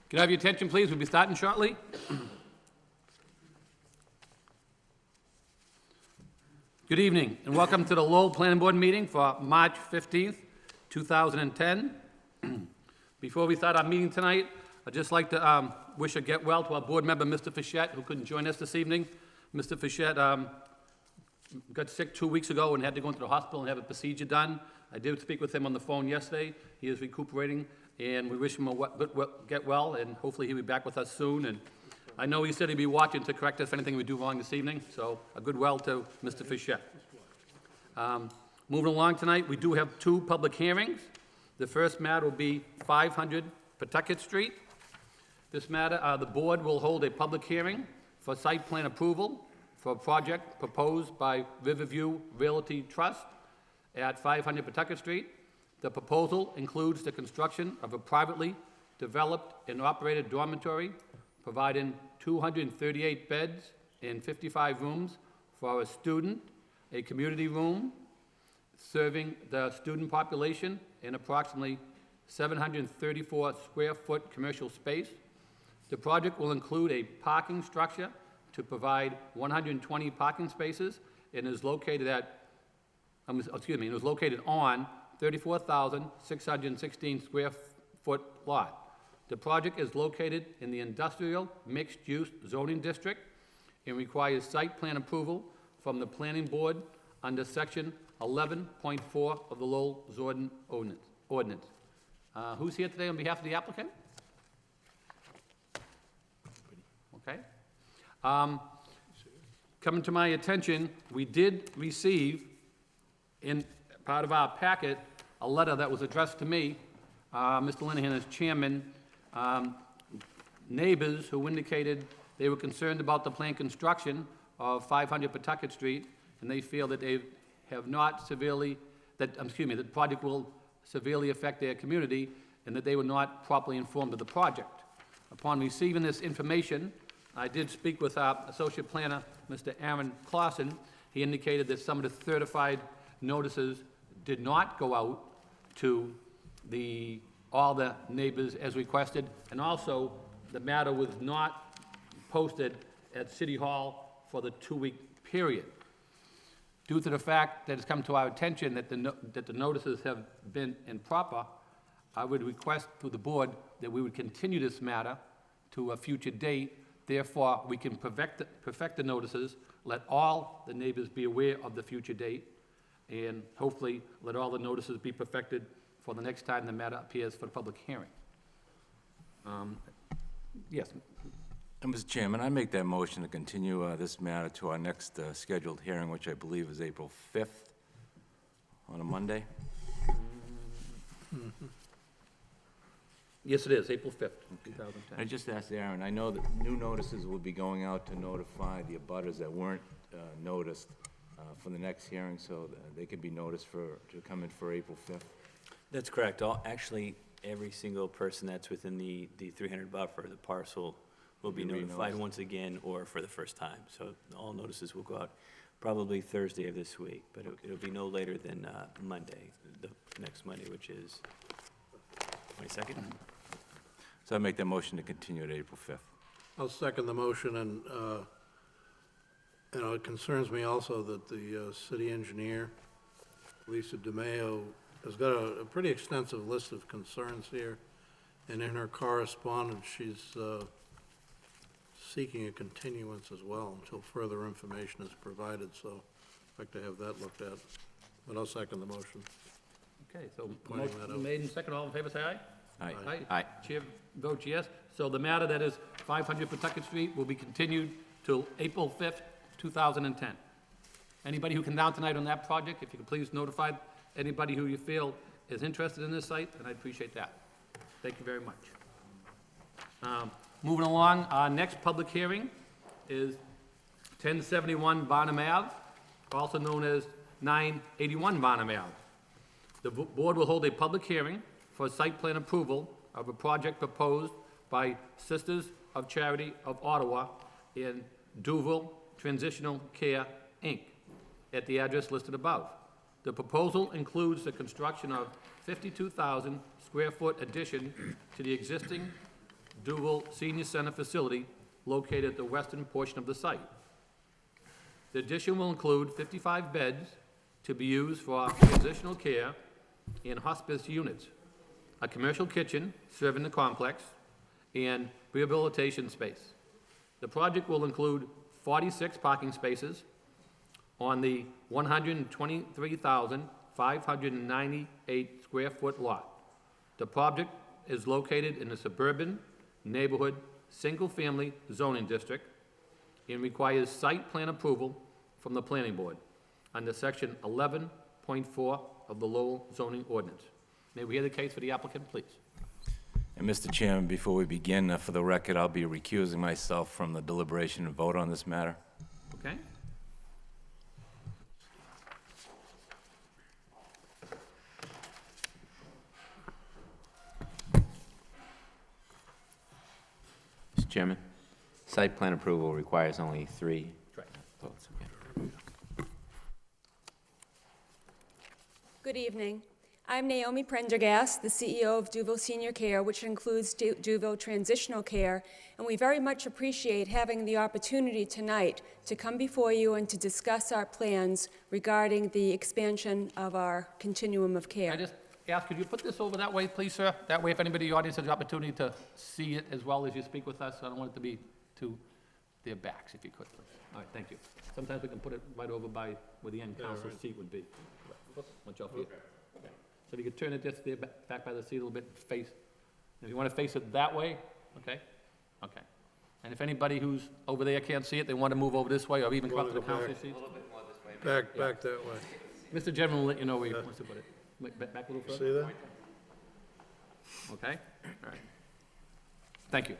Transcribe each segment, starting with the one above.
Can I have your attention, please? We'll be starting shortly. Good evening, and welcome to the Lowell Planning Board meeting for March 15th, 2010. Before we start our meeting tonight, I'd just like to wish a get well to our board member, Mr. Fischette, who couldn't join us this evening. Mr. Fischette got sick 2 weeks ago and had to go into the hospital and have a procedure done. I did speak with him on the phone yesterday. He is recuperating, and we wish him a get well, and hopefully he'll be back with us soon. And I know he said he'd be watching to correct us if anything we do wrong this evening, so a good well to Mr. Fischette. Moving along tonight, we do have two public hearings. The first matter will be 500 Pawtucket Street. This matter, the board will hold a public hearing for site plan approval for a project proposed by Riverview Realty Trust at 500 Pawtucket Street. The proposal includes the construction of a privately developed and operated dormitory providing 238 beds and 55 rooms for a student, a community room serving the student population in approximately 734 square foot commercial space. The project will include a parking structure to provide 120 parking spaces and is located on 34,616 square foot lot. The project is located in the industrial mixed-use zoning district and requires site plan approval from the planning board under section 11.4 of the Lowell zoning ordinance. Who's here today on behalf of the applicant? Okay. Coming to my attention, we did receive in part of our packet a letter that was addressed to me, Mr. Linehan as chairman, neighbors who indicated they were concerned about the planned construction of 500 Pawtucket Street, and they feel that they have not that the project will severely affect their community, and that they were not properly informed of the project. Upon receiving this information, I did speak with our associate planner, Mr. Aaron Clausen. He indicated that some of the certified notices did not go out to all the neighbors as requested, and also the matter was not posted at City Hall for the 2-week period. Due to the fact that it's come to our attention that the notices have been improper, I would request through the board that we would continue this matter to a future date. Therefore, we can perfect the notices, let all the neighbors be aware of the future date, and hopefully let all the notices be perfected for the next time the matter appears for the public hearing. Yes. Mr. Chairman, I make that motion to continue this matter to our next scheduled hearing, which I believe is April 5th on a Monday. Yes, it is, April 5th, 2010. I just asked Aaron, I know that new notices will be going out to notify the abutters that weren't noticed for the next hearing, so they can be noticed to come in for April 5th. That's correct. Actually, every single person that's within the 300 buffer, the parcel, will be notified once again or for the first time. So all notices will go out probably Thursday of this week, but it'll be no later than Monday, the next Monday, which is 22nd. So I make that motion to continue to April 5th. I'll second the motion, and it concerns me also that the city engineer, Lisa DeMayo, has got a pretty extensive list of concerns here, and in her correspondence, she's seeking a continuance as well until further information is provided, so I'd like to have that looked at, but I'll second the motion. Okay, so Pointing that motion out. made and second, all in favor, say aye. Aye. Aye. Aye. Chair votes yes. So the matter that is 500 Pawtucket Street will be continued till April 5th, 2010. Anybody who can down tonight on that project, if you could please notify anybody who you feel is interested in this site, and I'd appreciate that. Thank you very much. Moving along, our next public hearing is 1071 Barnum Ave, also known as 981 Barnum Ave. The board will hold a public hearing for site plan approval of a project proposed by Sisters of Charity of Ottawa in Duval Transitional Care, Inc., at the address listed above. The proposal includes the construction of 52,000 square foot addition to the existing Duval Senior Center facility located at the western portion of the site. The addition will include 55 beds to be used for transitional care and hospice units, a commercial kitchen serving the complex, and rehabilitation space. The project will include 46 parking spaces on the 123,598 square foot lot. The project is located in the suburban neighborhood single-family zoning district and requires site plan approval from the planning board under section 11.4 of the Lowell zoning ordinance. May we hear the case for the applicant, please? And Mr. Chairman, before we begin, for the record, I'll be recusing myself from the deliberation and vote on this matter. Okay? Mr. Chairman, site plan approval requires only 3 Correct. votes. Good evening. I'm Naomi Prendergast, the CEO of Duval Senior Care, which includes Duval Transitional Care, and we very much appreciate having the opportunity tonight to come before you and to discuss our plans regarding the expansion of our continuum of care. I just ask, could you put this over that way, please, sir? That way, if anybody in the audience has the opportunity to see it as well as you speak with us, I don't want it to be to their backs, if you could, please. All right, thank you. Sometimes we can put it right over by where the end council seat would be. Watch out for you. So if you could turn it just there, back by the seat a little bit, face, if you want to face it that way, okay? Okay. And if anybody who's over there can't see it, they want to move over this way, or even come up to the Wanna go council back? seat. Back that way. Mr. General will let you know where he wants to put it. Wait, back a little further? See that? Okay? All right. Thank you.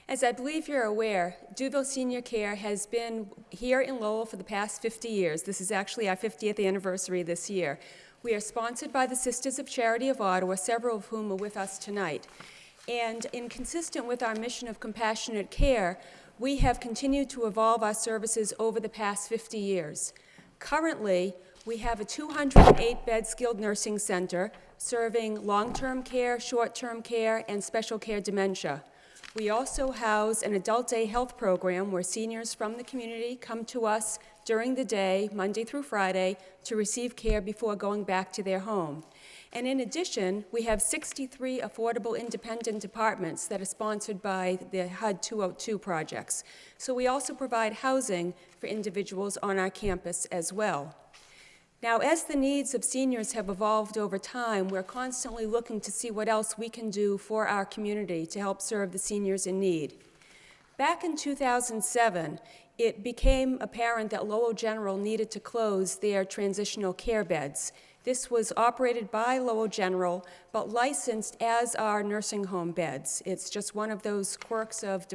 As I believe you're aware, Duval Senior Care has been here in Lowell for the past 50 years. This is actually our 50th anniversary this year. We are sponsored by the Sisters of Charity of Ottawa, several of whom are with us tonight. And consistent with our mission of compassionate care, we have continued to evolve our services over the past 50 years. Currently, we have a 208-bed skilled nursing center serving long-term care, short-term care, and special care dementia. We also house an adult day health program where seniors from the community come to us during the day, Monday through Friday, to receive care before going back to their home. And in addition, we have 63 affordable independent apartments that are sponsored by the HUD 202 projects. So we also provide housing for individuals on our campus as well. Now, as the needs of seniors have evolved over time, we're constantly looking to see what else we can do for our community to help serve the seniors in need. Back in 2007, it became apparent that Lowell General needed to close their transitional care beds. This was operated by Lowell General, but licensed as our nursing home beds. It's just one of those quirks of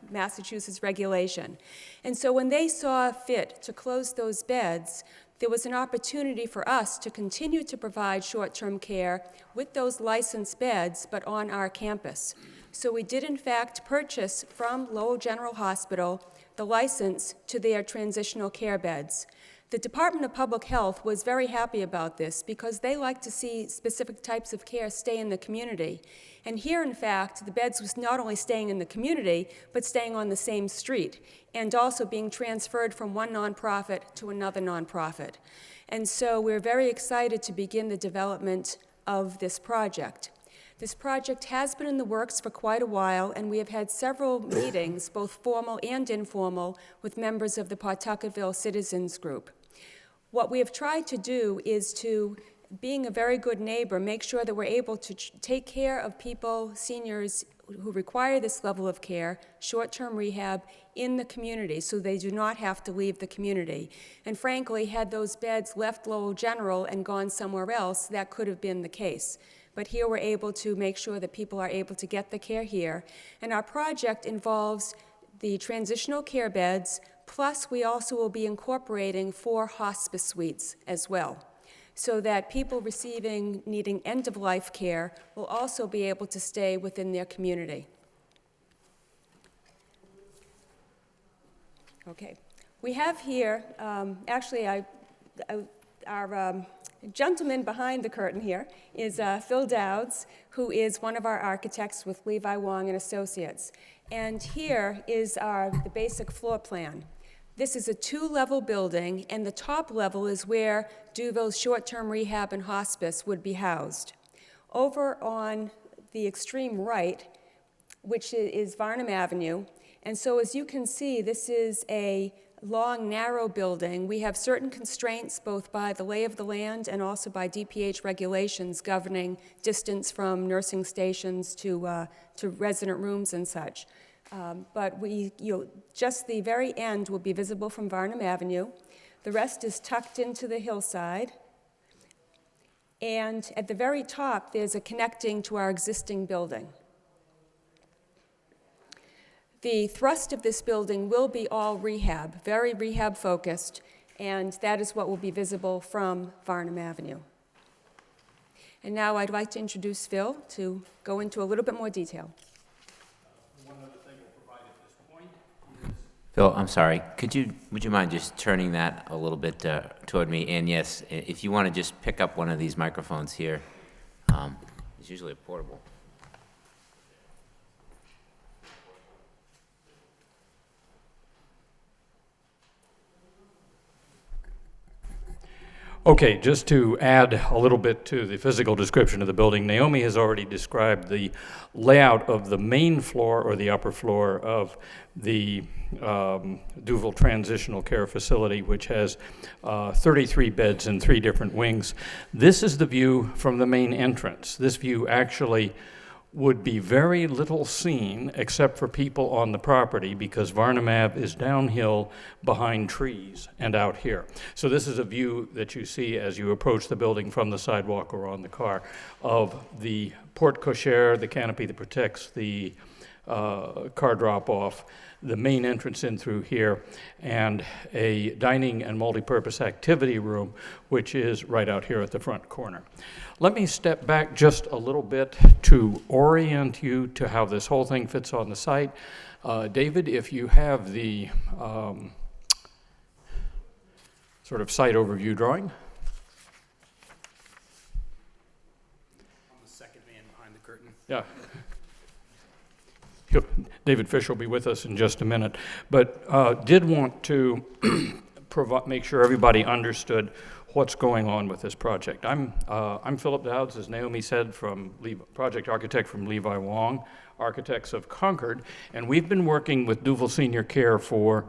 Massachusetts regulation. And so when they saw fit to close those beds, there was an opportunity for us to continue to provide short-term care with those licensed beds, but on our campus. So we did, in fact, purchase from Lowell General Hospital the license to their transitional care beds. The Department of Public Health was very happy about this because they like to see specific types of care stay in the community. And here, in fact, the beds was not only staying in the community, but staying on the same street, and also being transferred from one nonprofit to another nonprofit. And so we're very excited to begin the development of this project. This project has been in the works for quite a while, and we have had several meetings, both formal and informal, with members of the Pawtucketville Citizens Group. What we have tried to do is to, being a very good neighbor, make sure that we're able to take care of people, seniors who require this level of care, short-term rehab, in the community, so they do not have to leave the community. And frankly, had those beds left Lowell General and gone somewhere else, that could have been the case. But here we're able to make sure that people are able to get the care here. And our project involves the transitional care beds, plus we also will be incorporating 4 hospice suites as well, so that people needing end-of-life care will also be able to stay within their community. Okay. We have here, gentleman behind the curtain here is Phil Dowds, who is one of our architects with Levi Wong and Associates. And here is the basic floor plan. This is a 2-level building, and the top level is where Duville's short-term rehab and hospice would be housed. Over on the extreme right, which is Varnum Avenue, and so as you can see, this is a long, narrow building. We have certain constraints both by the lay of the land and also by DPH regulations governing distance from nursing stations to resident rooms and such. But just the very end will be visible from Varnum Avenue. The rest is tucked into the hillside. And at the very top, there's a connecting to our existing building. The thrust of this building will be all rehab, very rehab focused, and that is what will be visible from Varnum Avenue. And now I'd like to introduce Phil to go into a little bit more detail. One other thing we'll provide at this point is Phil, I'm sorry, would you mind just turning that a little bit toward me? And yes, if you want to just pick up one of these microphones here, it's usually a portable. Okay, just to add a little bit to the physical description of the building, Naomi has already described the layout of the main floor or the upper floor of the Duville Transitional Care Facility, which has 33 beds in 3 different wings. This is the view from the main entrance. This view actually would be very little seen except for people on the property because Varnum Ave is downhill behind trees and out here. So this is a view that you see as you approach the building from the sidewalk or on the car of the porte cochere, the canopy that protects the car drop-off, the main entrance in through here, and a dining and multi-purpose activity room, which is right out here at the front corner. Let me step back just a little bit to orient you to how this whole thing fits on the site. David, if you have the sort of site overview drawing. I'm the second man behind the curtain. Yeah. David Fisher will be with us in just a minute, but did want to make sure everybody understood what's going on with this project. I'm Philip Dowds, as Naomi said, project architect from Levi Wong, Architects of Concord, and we've been working with Duville Senior Care for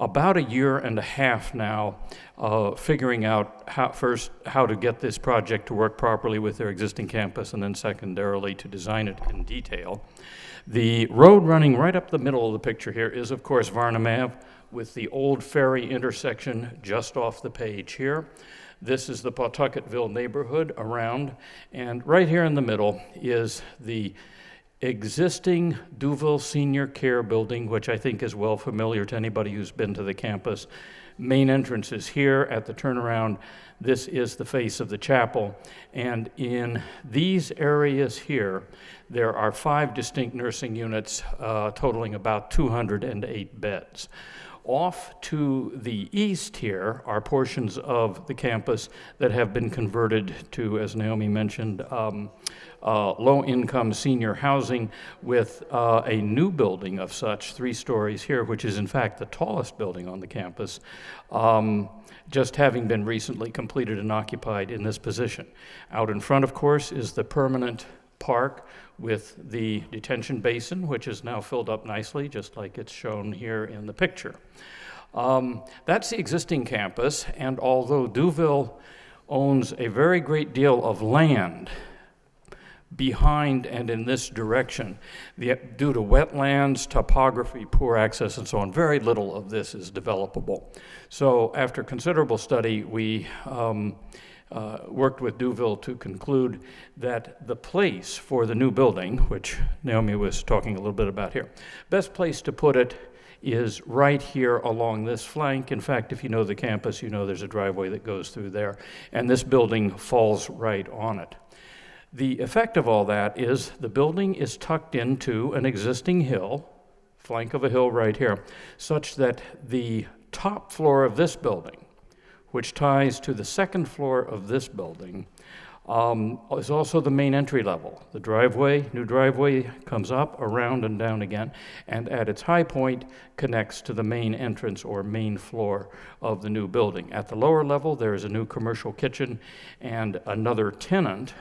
about 1.5 years now, figuring out how to get this project to work properly with their existing campus, and then secondarily to design it in detail. The road running right up the middle of the picture here is, of course, Varnum Ave, with the old ferry intersection just off the page here. This is the Pawtucketville neighborhood around, and right here in the middle is the existing Duville Senior Care building, which I think is well familiar to anybody who's been to the campus. Main entrance is here at the turnaround. This is the face of the chapel, and in these areas here, there are 5 distinct nursing units totaling about 208 beds. Off to the east here are portions of the campus that have been converted to, as Naomi mentioned, low-income senior housing with a new building of such, 3 stories here, which is in fact the tallest building on the campus, just having been recently completed and occupied in this position. Out in front, of course, is the permanent park with the detention basin, which is now filled up nicely, just like it's shown here in the picture. That's the existing campus, and although Duville owns a very great deal of land behind and in this direction, due to wetlands, topography, poor access, and so on, very little of this is developable. So after considerable study, we worked with Duville to conclude that the place for the new building, which Naomi was talking a little bit about here, best place to put it is right here along this flank. In fact, if you know the campus, you know there's a driveway that goes through there, and this building falls right on it. The effect of all that is the building is tucked into an existing hill, flank of a hill right here, such that the top floor of this building which ties to the second floor of this building, is also the main entry level. The driveway, new driveway, comes up, around, and down again, and at its high point connects to the main entrance or main floor of the new building. At the lower level, there is a new commercial kitchen and another tenant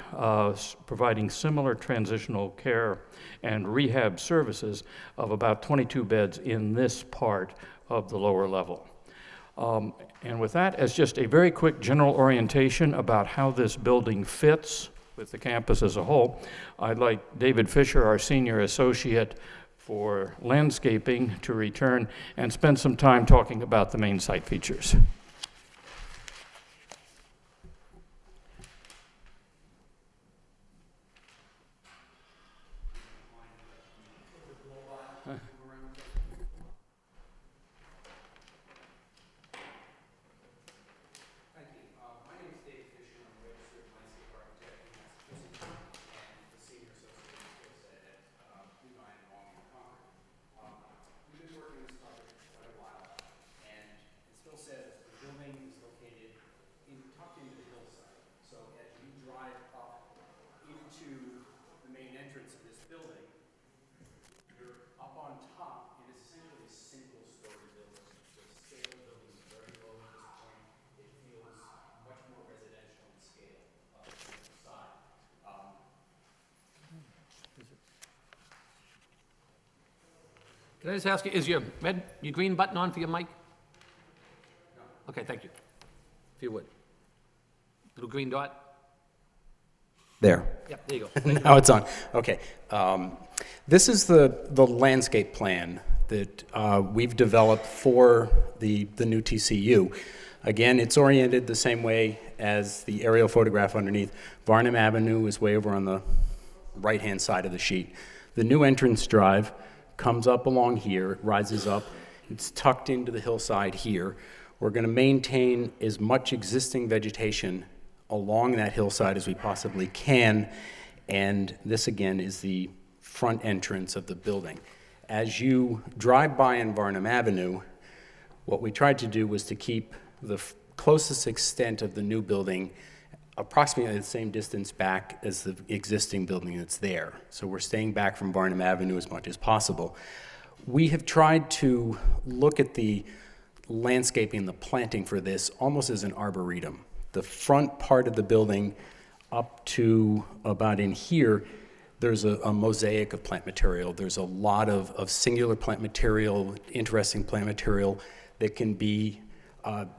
providing similar transitional care and rehab services of about 22 beds in this part of the lower level. And with that, as just a very quick general orientation about how this building fits with the campus as a whole, I'd like David Fisher, our senior associate for landscaping, to return and spend some time talking about the main site features. Can I just ask you, is your green button on for your mic? No. Okay, thank you. If you would. Little green dot? There. Yep, there you go. Now it's on. Okay. This is the landscape plan that we've developed for the new TCU. Again, it's oriented the same way as the aerial photograph underneath. Varnum Avenue is way over on the right-hand side of the sheet. The new entrance drive comes up along here, it rises up, it's tucked into the hillside here. We're going to maintain as much existing vegetation along that hillside as we possibly can, and this again is the front entrance of the building. As you drive by on Varnum Avenue, what we tried to do was to keep the closest extent of the new building approximately the same distance back as the existing building that's there. So we're staying back from Varnum Avenue as much as possible. We have tried to look at the landscaping, the planting for this almost as an arboretum. The front part of the building up to about in here, there's a mosaic of plant material. There's a lot of singular plant material, interesting plant material that can be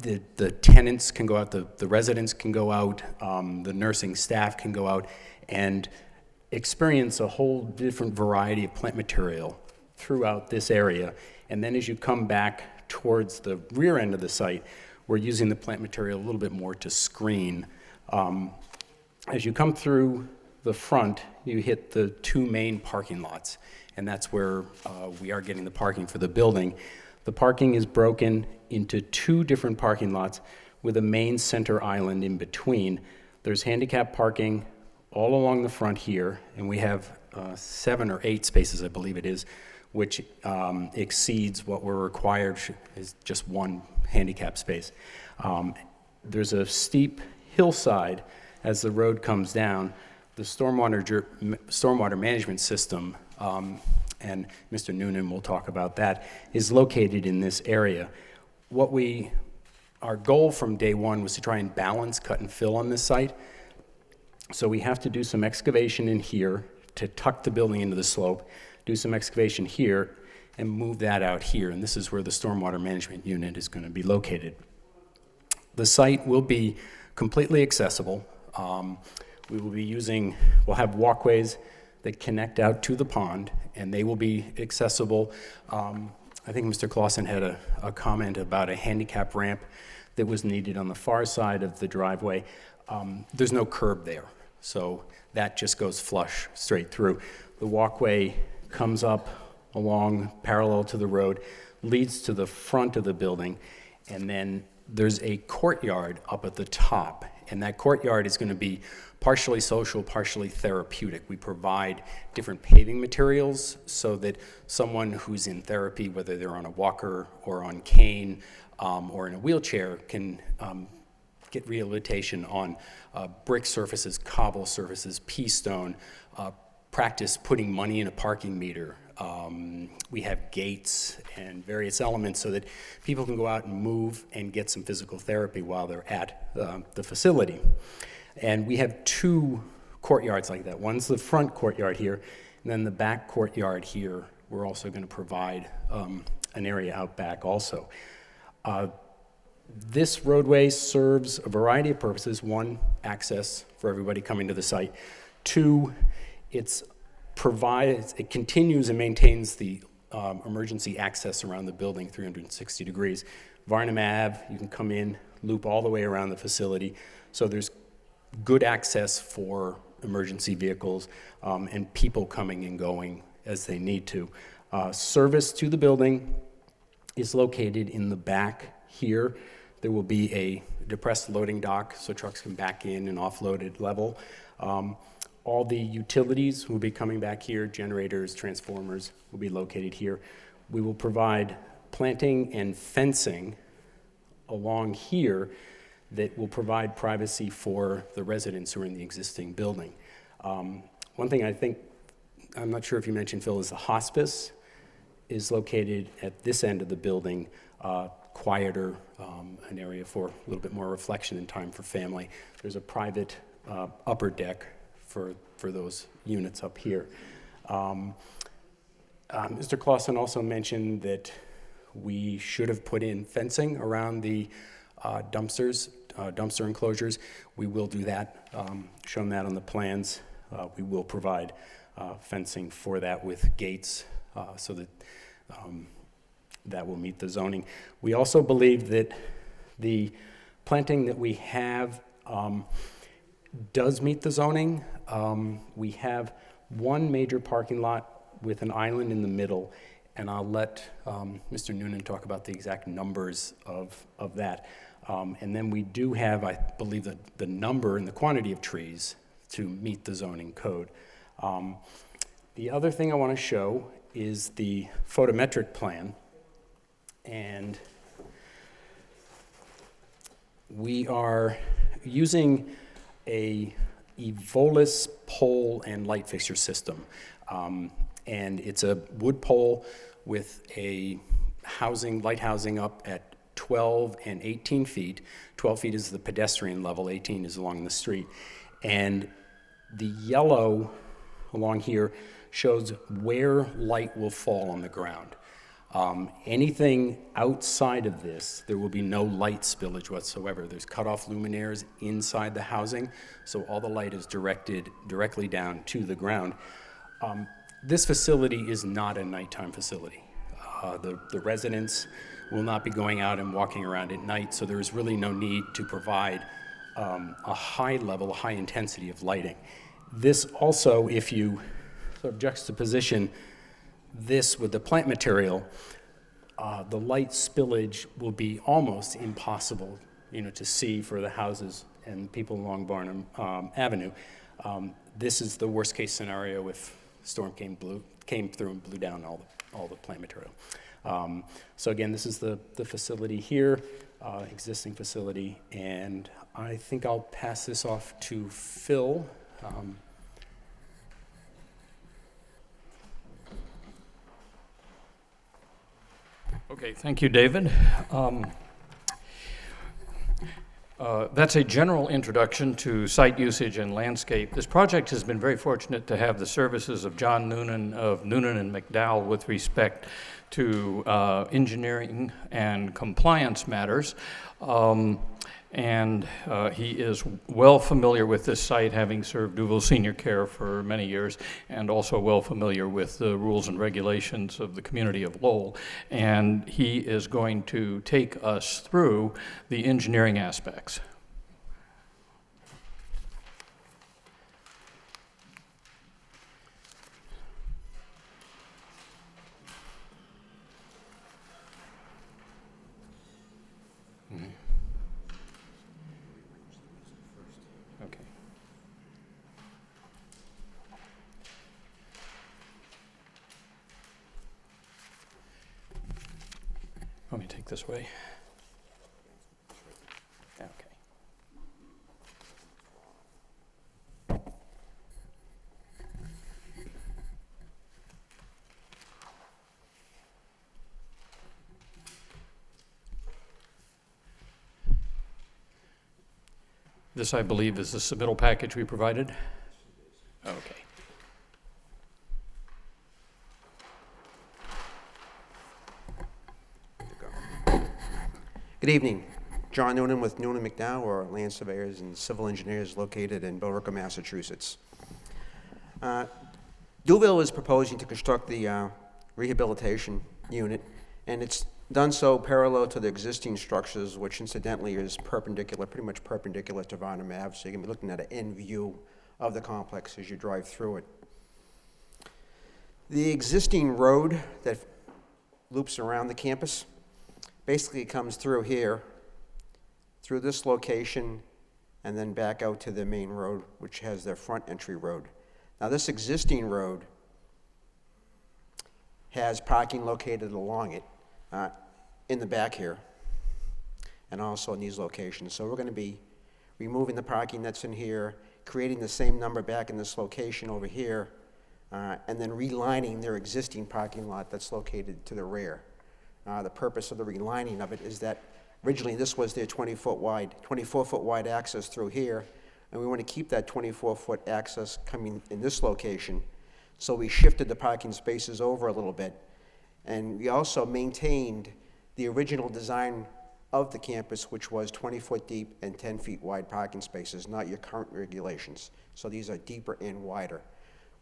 the tenants can go out, the residents can go out, the nursing staff can go out and experience a whole different variety of plant material throughout this area. And then as you come back towards the rear end of the site, we're using the plant material a little bit more to screen. As you come through the front, you hit the two main parking lots, and that's where we are getting the parking for the building. The parking is broken into two different parking lots with a main center island in between. There's handicap parking all along the front here, and we have 7 or 8 spaces, I believe it is, which exceeds what we're required, is just one handicap space. There's a steep hillside as the road comes down. The stormwater management system, and Mr. Noonan will talk about that, is located in this area. Our goal from day one was to try and balance cut and fill on this site. So we have to do some excavation in here to tuck the building into the slope, do some excavation here, and move that out here. And this is where the stormwater management unit is going to be located. The site will be completely accessible. We'll have walkways that connect out to the pond, and they will be accessible. I think Mr. Clausen had a comment about a handicap ramp that was needed on the far side of the driveway. There's no curb there, so that just goes flush straight through. The walkway comes up along parallel to the road, leads to the front of the building, and then there's a courtyard up at the top, and that courtyard is going to be partially social, partially therapeutic. We provide different paving materials so that someone who's in therapy, whether they're on a walker or on cane or in a wheelchair, can get rehabilitation on brick surfaces, cobble surfaces, pea stone, practice putting money in a parking meter. We have gates and various elements so that people can go out and move and get some physical therapy while they're at the facility. And we have 2 courtyards like that. One's the front courtyard here, and then the back courtyard here, we're also going to provide an area out back also. This roadway serves a variety of purposes. 1, access for everybody coming to the site. 2, it continues and maintains the emergency access around the building 360 degrees. Varnum Ave, you can come in, loop all the way around the facility. So there's good access for emergency vehicles and people coming and going as they need to. Service to the building is located in the back here. There will be a depressed loading dock so trucks can back in and offload at level. All the utilities will be coming back here. Generators, transformers will be located here. We will provide planting and fencing along here that will provide privacy for the residents who are in the existing building. One thing I'm not sure if you mentioned, Phil, is the hospice is located at this end of the building, quieter, an area for a little bit more reflection and time for family. There's a private upper deck for those units up here. Mr. Clausen also mentioned that we should have put in fencing around the dumpster enclosures. We will do that, shown that on the plans. We will provide fencing for that with gates so that that will meet the zoning. We also believe that the planting that we have does meet the zoning. We have 1 major parking lot with an island in the middle, and I'll let Mr. Noonan talk about the exact numbers of that. And then we do have, I believe, the number and the quantity of trees to meet the zoning code. The other thing I want to show is the photometric plan. And we are using a Evolis pole and light fixture system. And it's a wood pole with a light housing up at 12 and 18 feet. 12 feet is the pedestrian level, 18 is along the street. And the yellow along here shows where light will fall on the ground. Anything outside of this, there will be no light spillage whatsoever. There's cutoff luminaires inside the housing, so all the light is directed directly down to the ground. This facility is not a nighttime facility. The residents will not be going out and walking around at night, so there is really no need to provide a high level, a high intensity of lighting. This also, if you sort of juxtaposition this with the plant material, the light spillage will be almost impossible, to see for the houses and people along Barnum Avenue. This is the worst case scenario if storm came through and blew down all the plant material. So again, this is the facility here, existing facility, and I think I'll pass this off to Phil. Okay, thank you, David. That's a general introduction to site usage and landscape. This project has been very fortunate to have the services of John Noonan of Noonan and McDowell with respect to engineering and compliance matters. And he is well familiar with this site, having served Duval Senior Care for many years, and also well familiar with the rules and regulations of the community of Lowell. And he is going to take us through the engineering aspects. Okay. Let me take this way. Okay. This, I believe, is the submittal package we provided. Okay. Good evening. John Noonan with Noonan McDowell, or land surveyors and civil engineers located in Billerica, Massachusetts. Duville is proposing to construct the rehabilitation unit, and it's done so parallel to the existing structures, which incidentally is perpendicular, pretty much perpendicular to Varnum Ave, so you can be looking at an end view of the complex as you drive through it. The existing road that loops around the campus basically comes through here, through this location, and then back out to the main road, which has their front entry road. Now, this existing road has parking located along it, in the back here, and also in these locations. So we're going to be removing the parking that's in here, creating the same number back in this location over here, and then relining their existing parking lot that's located to the rear. The purpose of the relining of it is that originally this was their 24-foot wide access through here, and we want to keep that 24-foot access coming in this location. So we shifted the parking spaces over a little bit, and we also maintained the original design of the campus, which was 20-foot deep and 10 feet wide parking spaces, not your current regulations. So these are deeper and wider,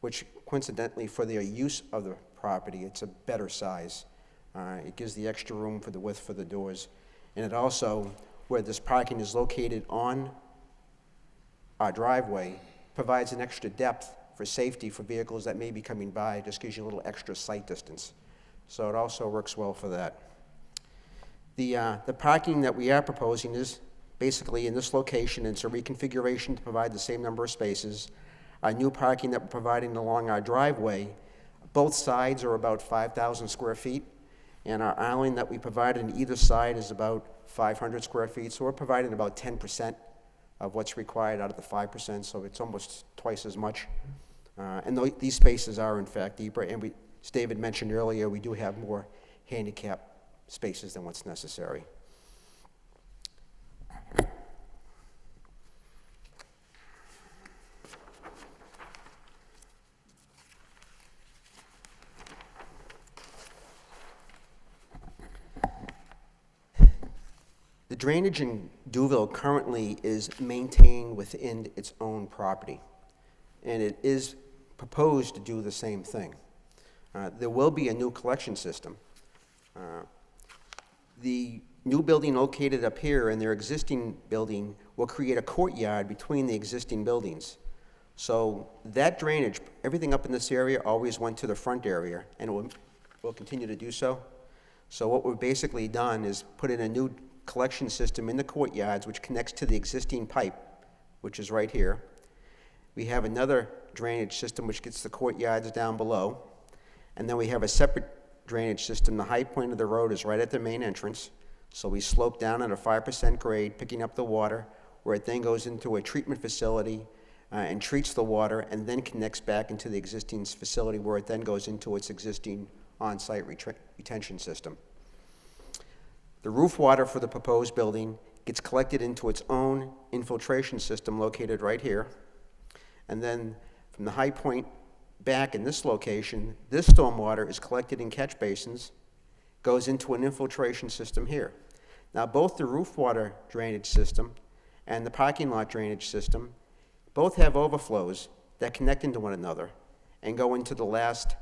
which coincidentally for their use of the property, it's a better size. It gives the extra room for the width for the doors. And it also, where this parking is located on our driveway, provides an extra depth for safety for vehicles that may be coming by. It just gives you a little extra sight distance. So it also works well for that. The parking that we are proposing is basically in this location. It's a reconfiguration to provide the same number of spaces. Our new parking that we're providing along our driveway, both sides are about 5,000 square feet. And our island that we provide on either side is about 500 square feet. So we're providing about 10% of what's required out of the 5%, so it's almost twice as much. And these spaces are, in fact, deeper. And as David mentioned earlier, we do have more handicap spaces than what's necessary. The drainage in Duville currently is maintained within its own property, and it is proposed to do the same thing. There will be a new collection system. The new building located up here and their existing building will create a courtyard between the existing buildings. So that drainage, everything up in this area always went to the front area, and it will continue to do so. So what we've basically done is put in a new collection system in the courtyards, which connects to the existing pipe, which is right here. We have another drainage system which gets the courtyards down below, and then we have a separate drainage system. The high point of the road is right at the main entrance, so we slope down at a 5% grade, picking up the water, where it then goes into a treatment facility and treats the water, and then connects back into the existing facility, where it then goes into its existing on-site retention system. The roof water for the proposed building gets collected into its own infiltration system located right here. And then from the high point back in this location, this stormwater is collected in catch basins, goes into an infiltration system here. Now, both the roof water drainage system and the parking lot drainage system both have overflows that connect into one another and go into the last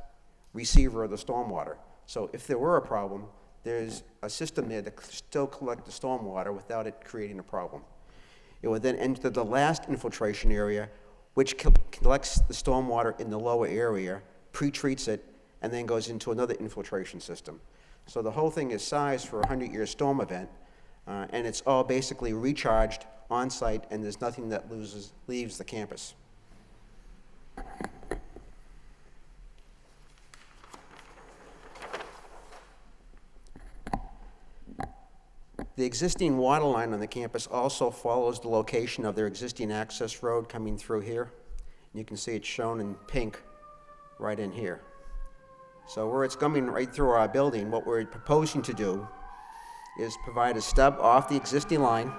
receiver of the stormwater. So if there were a problem, there's a system there that could still collect the stormwater without it creating a problem. It would then enter the last infiltration area, which collects the stormwater in the lower area, pre-treats it, and then goes into another infiltration system. So the whole thing is sized for a 100-year storm event, and it's all basically recharged on-site, and there's nothing that leaves the campus. The existing water line on the campus also follows the location of their existing access road coming through here. And you can see it's shown in pink right in here. So where it's coming right through our building, what we're proposing to do is provide a stub off the existing line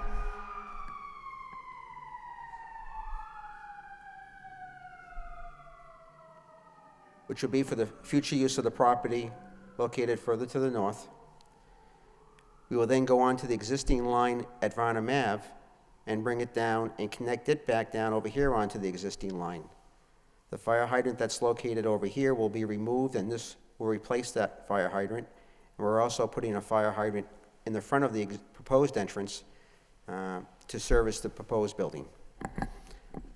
which will be for the future use of the property located further to the north. We will then go on to the existing line at Varnum Ave and bring it down and connect it back down over here onto the existing line. The fire hydrant that's located over here will be removed, and this will replace that fire hydrant. And we're also putting a fire hydrant in the front of the proposed entrance to service the proposed building.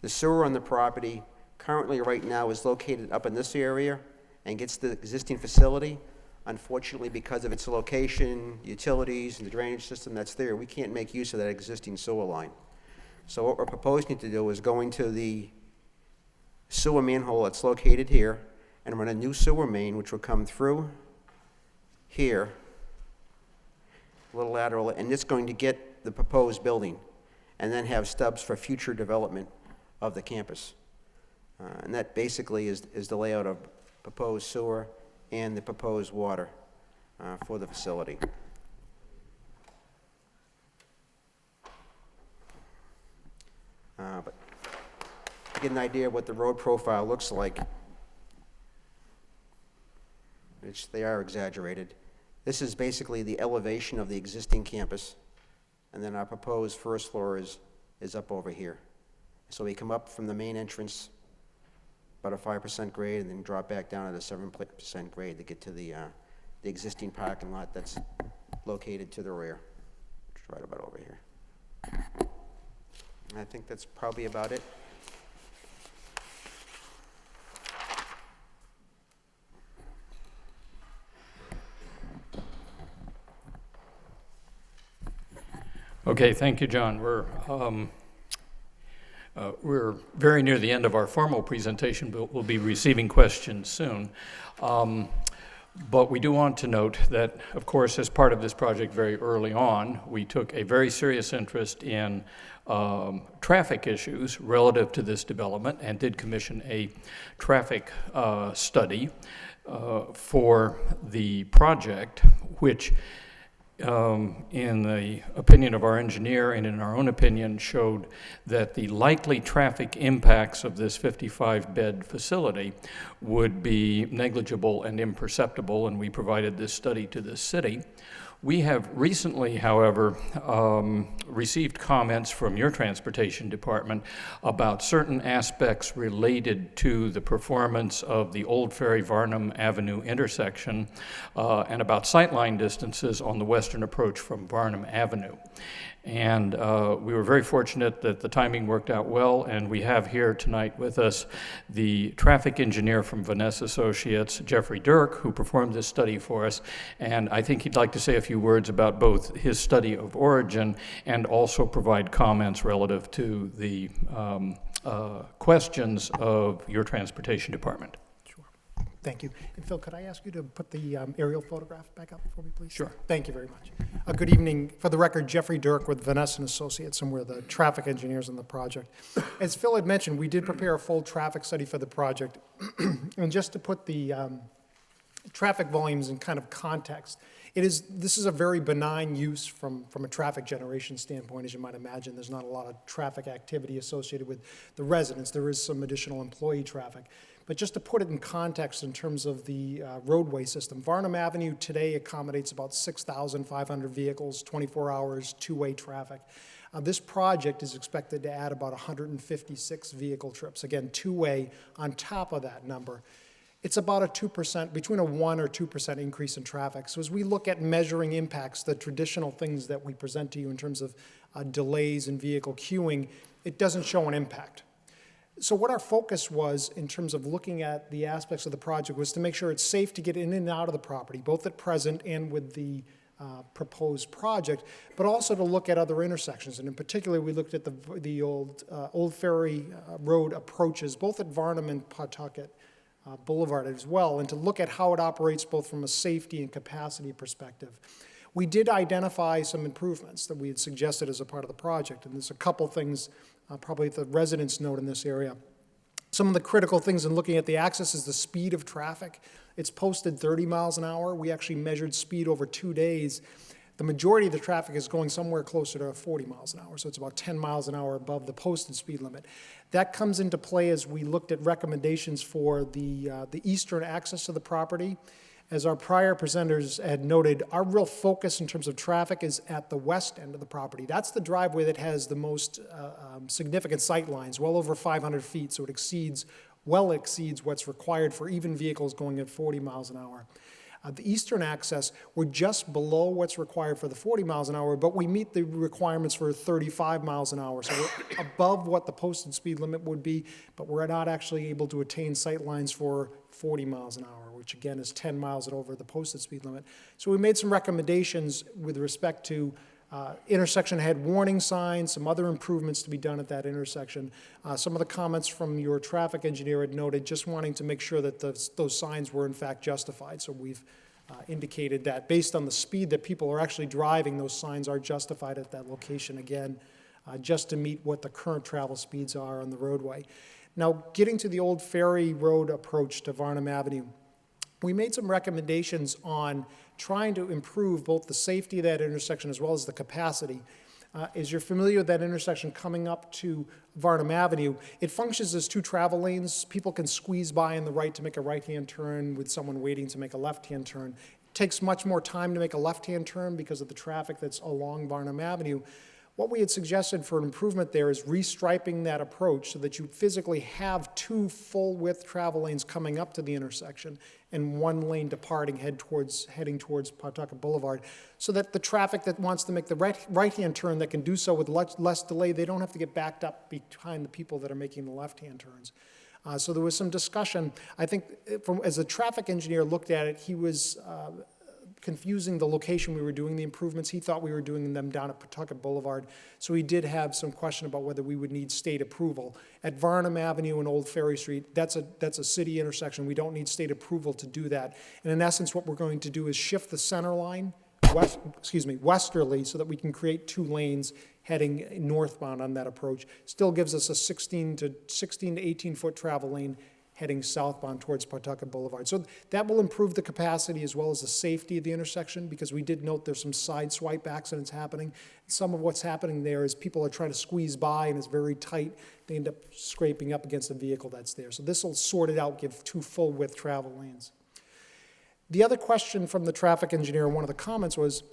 The sewer on the property currently right now is located up in this area and gets to the existing facility. Unfortunately, because of its location, utilities, and the drainage system that's there, we can't make use of that existing sewer line. So what we're proposing to do is go into the sewer manhole that's located here and run a new sewer main, which will come through here, a little lateral, and it's going to get the proposed building, and then have stubs for future development of the campus. And that basically is the layout of proposed sewer and the proposed water for the facility. But to get an idea of what the road profile looks like, which they are exaggerated, this is basically the elevation of the existing campus, and then our proposed first floor is up over here. So we come up from the main entrance, about a 5% grade, and then drop back down at a 7% grade to get to the existing parking lot that's located to the rear, which is right about over here. And I think that's probably about it. Okay, thank you, John. We're very near the end of our formal presentation, but we'll be receiving questions soon. But we do want to note that, of course, as part of this project very early on, we took a very serious interest in traffic issues relative to this development and did commission a traffic study for the project, which in the opinion of our engineer and in our own opinion, showed that the likely traffic impacts of this 55-bed facility would be negligible and imperceptible, and we provided this study to the city. We have recently, however, received comments from your transportation department about certain aspects related to the performance of the Old Ferry Varnum Avenue intersection and about sightline distances on the western approach from Varnum Avenue. And we were very fortunate that the timing worked out well, and we have here tonight with us the traffic engineer from Vanessa Associates, Jeffrey Dirk, who performed this study for us. And I think he'd like to say a few words about both his study of origin and also provide comments relative to the questions of your transportation department. Thank you. And Phil, could I ask you to put the aerial photograph back up for me, please? Sure. Thank you very much. Good evening. For the record, Jeffrey Dirk with Vanessa Associates, and we're the traffic engineers on the project. As Phil had mentioned, we did prepare a full traffic study for the project. And just to put the traffic volumes in kind of context, this is a very benign use from a traffic generation standpoint, as you might imagine. There's not a lot of traffic activity associated with the residents. There is some additional employee traffic. But just to put it in context in terms of the roadway system, Varnum Avenue today accommodates about 6,500 vehicles, 24 hours, two-way traffic. This project is expected to add about 156 vehicle trips, again, two-way on top of that number. It's about a 2%, between a 1 or 2% increase in traffic. So as we look at measuring impacts, the traditional things that we present to you in terms of delays in vehicle queuing, it doesn't show an impact. So what our focus was in terms of looking at the aspects of the project was to make sure it's safe to get in and out of the property, both at present and with the proposed project, but also to look at other intersections. And in particular, we looked at the Old Ferry Road approaches, both at Varnum and Pawtucket Boulevard as well, and to look at how it operates both from a safety and capacity perspective. We did identify some improvements that we had suggested as a part of the project, and there's a couple things probably the residents note in this area. Some of the critical things in looking at the access is the speed of traffic. It's posted 30 miles an hour. We actually measured speed over 2 days. The majority of the traffic is going somewhere closer to 40 miles an hour, so it's about 10 miles an hour above the posted speed limit. That comes into play as we looked at recommendations for the eastern access to the property. As our prior presenters had noted, our real focus in terms of traffic is at the west end of the property. That's the driveway that has the most significant sight lines, well over 500 feet, so it well exceeds what's required for even vehicles going at 40 miles an hour. The eastern access, we're just below what's required for the 40 miles an hour, but we meet the requirements for 35 miles an hour. So we're above what the posted speed limit would be, but we're not actually able to attain sight lines for 40 miles an hour, which again is 10 miles over the posted speed limit. So we made some recommendations with respect to intersection ahead warning signs, some other improvements to be done at that intersection. Some of the comments from your traffic engineer had noted just wanting to make sure that those signs were in fact justified. So we've indicated that based on the speed that people are actually driving, those signs are justified at that location again, just to meet what the current travel speeds are on the roadway. Now, getting to the old Ferry Road approach to Varnum Avenue, we made some recommendations on trying to improve both the safety of that intersection as well as the capacity. As you're familiar with that intersection coming up to Varnum Avenue, it functions as two travel lanes. People can squeeze by on the right to make a right-hand turn with someone waiting to make a left-hand turn. It takes much more time to make a left-hand turn because of the traffic that's along Varnum Avenue. What we had suggested for an improvement there is restriping that approach so that you physically have two full-width travel lanes coming up to the intersection and one lane departing heading towards Pawtucket Boulevard, so that the traffic that wants to make the right-hand turn that can do so with less delay, they don't have to get backed up behind the people that are making the left-hand turns. So there was some discussion. I think as a traffic engineer looked at it, he was confusing the location we were doing the improvements. He thought we were doing them down at Pawtucket Boulevard, so he did have some question about whether we would need state approval. At Varnum Avenue and Old Ferry Street, that's a city intersection. We don't need state approval to do that. And in essence, what we're going to do is shift the center line westerly so that we can create two lanes heading northbound on that approach. Still gives us a 16 to 18-foot travel lane heading southbound towards Pawtucket Boulevard. So that will improve the capacity as well as the safety of the intersection, because we did note there's some side swipe accidents happening. Some of what's happening there is people are trying to squeeze by and it's very tight. They end up scraping up against a vehicle that's there. So this will sort it out, give two full width travel lanes. The other question from the traffic engineer in one of the comments was,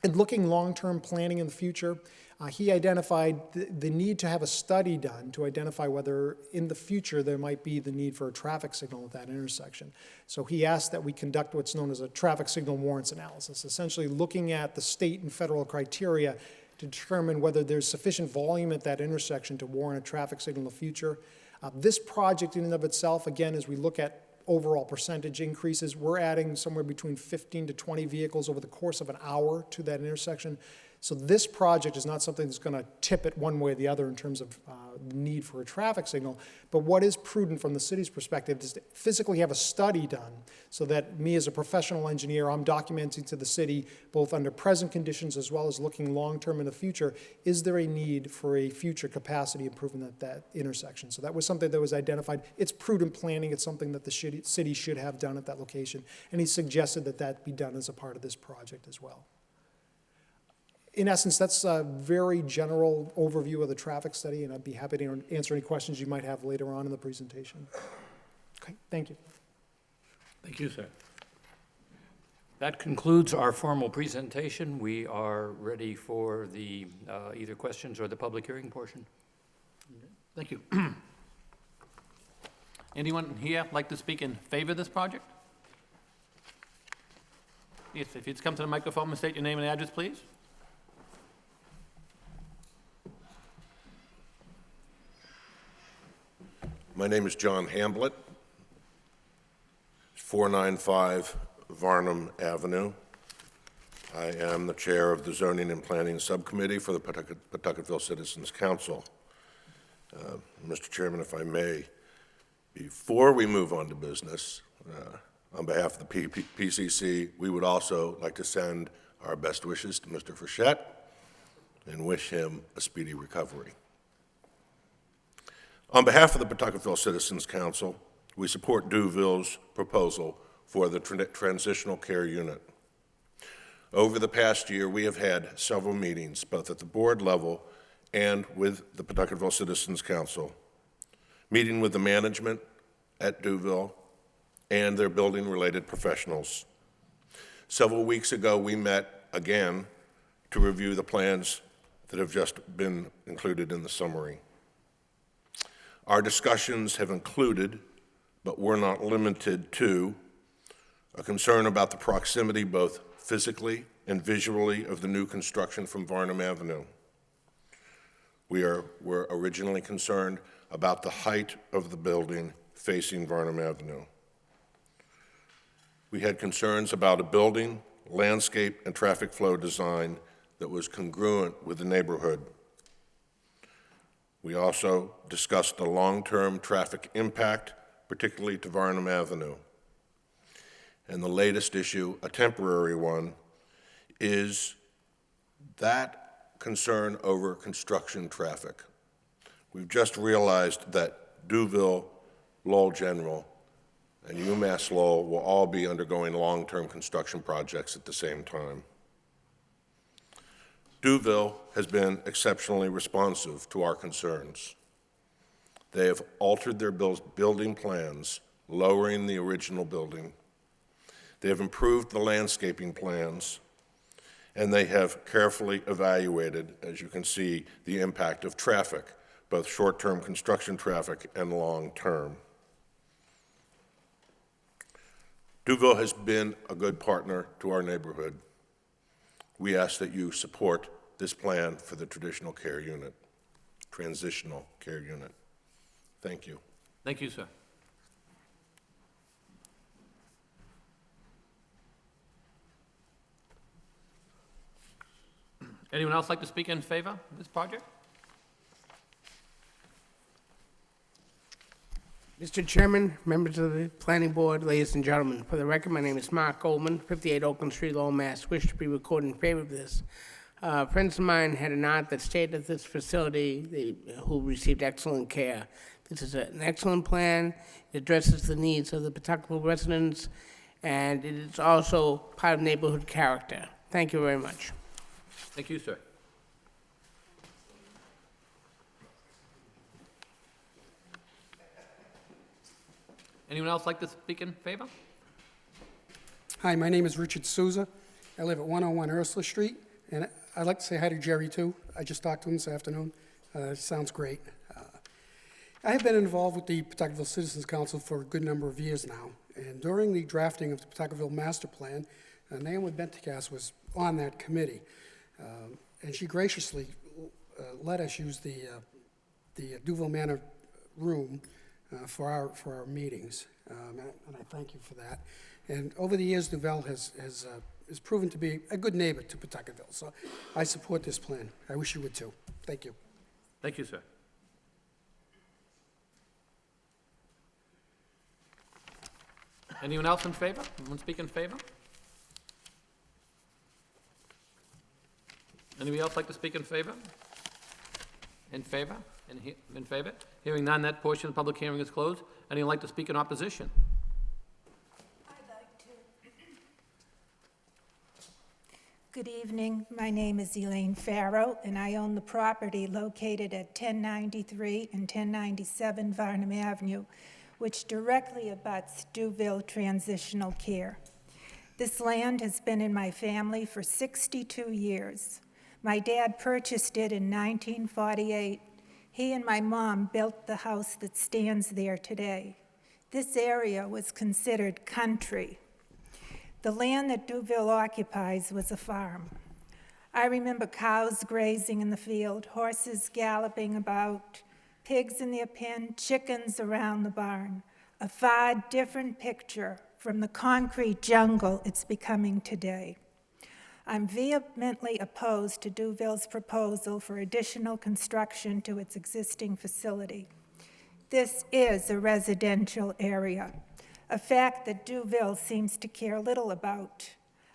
in looking long-term planning in the future, he identified the need to have a study done to identify whether in the future there might be the need for a traffic signal at that intersection. So he asked that we conduct what's known as a traffic signal warrants analysis, essentially looking at the state and federal criteria to determine whether there's sufficient volume at that intersection to warrant a traffic signal in the future. This project in and of itself, again, as we look at overall percentage increases, we're adding somewhere between 15 to 20 vehicles over the course of an hour to that intersection. So this project is not something that's going to tip it one way or the other in terms of the need for a traffic signal. But what is prudent from the city's perspective is to physically have a study done so that me as a professional engineer, I'm documenting to the city, both under present conditions as well as looking long-term in the future, is there a need for a future capacity improvement at that intersection? So that was something that was identified. It's prudent planning. It's something that the city should have done at that location. And he suggested that that be done as a part of this project as well. In essence, that's a very general overview of the traffic study, and I'd be happy to answer any questions you might have later on in the presentation. Okay, thank you. Thank you, sir. That concludes our formal presentation. We are ready for the either questions or the public hearing portion. Thank you. Anyone here like to speak in favor of this project? Yes, if you'd come to the microphone and state your name and address, please. My name is John Hamblett, 495 Varnum Avenue. I am the chair of the Zoning and Planning Subcommittee for the Pawtucketville Citizens Council. Mr. Chairman, if I may, before we move on to business, on behalf of the PCC, we would also like to send our best wishes to Mr. Frechette and wish him a speedy recovery. On behalf of the Pawtucketville Citizens Council, we support Duville's proposal for the transitional care unit. Over the past year, we have had several meetings, both at the board level and with the Pawtuckettville Citizens Council, meeting with the management at Duville and their building-related professionals. Several weeks ago, we met again to review the plans that have just been included in the summary. Our discussions have included, but were not limited to, a concern about the proximity, both physically and visually, of the new construction from Varnum Avenue. We were originally concerned about the height of the building facing Varnum Avenue. We had concerns about a building, landscape, and traffic flow design that was congruent with the neighborhood. We also discussed the long-term traffic impact, particularly to Varnum Avenue. And the latest issue, a temporary one, is that concern over construction traffic. We've just realized that Duville, Lowell General, and UMass Lowell will all be undergoing long-term construction projects at the same time. Duville has been exceptionally responsive to our concerns. They have altered their building plans, lowering the original building. They have improved the landscaping plans, and they have carefully evaluated, as you can see, the impact of traffic, both short-term construction traffic and long-term. Duville has been a good partner to our neighborhood. We ask that you support this plan for the transitional care unit. Thank you. Thank you, sir. Anyone else like to speak in favor of this project? Mr. Chairman, members of the planning board, ladies and gentlemen, for the record, my name is Mark Goldman, 58 Oakland Street, Lowell, Mass. Wish to be recorded in favor of this. Friends of mine had an aunt that stayed at this facility who received excellent care. This is an excellent plan. It addresses the needs of the Pawtuckettville residents, and it is also part of neighborhood character. Thank you very much. Thank you, sir. Anyone else like to speak in favor? Hi, my name is Richard Souza. I live at 101 Ursula Street, and I'd like to say hi to Jerry, too. I just talked to him this afternoon. Sounds great. I have been involved with the Pawtuckettville Citizens Council for a good number of years now, and during the drafting of the Pawtuckettville Master Plan, Naomi Bentikas was on that committee, and she graciously let us use the Duville Manor room for our meetings, and I thank you for that. And over the years, Duville has proven to be a good neighbor to Pawtuckettville, so I support this plan. I wish you would too. Thank you. Thank you, sir. Anyone else in favor? Anyone speak in favor? Anybody else like to speak in favor? In favor? In favor? Hearing none, that portion of the public hearing is closed. Anyone like to speak in opposition? I'd like to. Good evening. My name is Elaine Farrow, and I own the property located at 1093 and 1097 Varnum Avenue, which directly abuts Duville Transitional Care. This land has been in my family for 62 years. My dad purchased it in 1948. He and my mom built the house that stands there today. This area was considered country. The land that Duville occupies was a farm. I remember cows grazing in the field, horses galloping about, pigs in their pen, chickens around the barn. A far different picture from the concrete jungle it's becoming today. I'm vehemently opposed to Duville's proposal for additional construction to its existing facility. This is a residential area, a fact that Duville seems to care little about.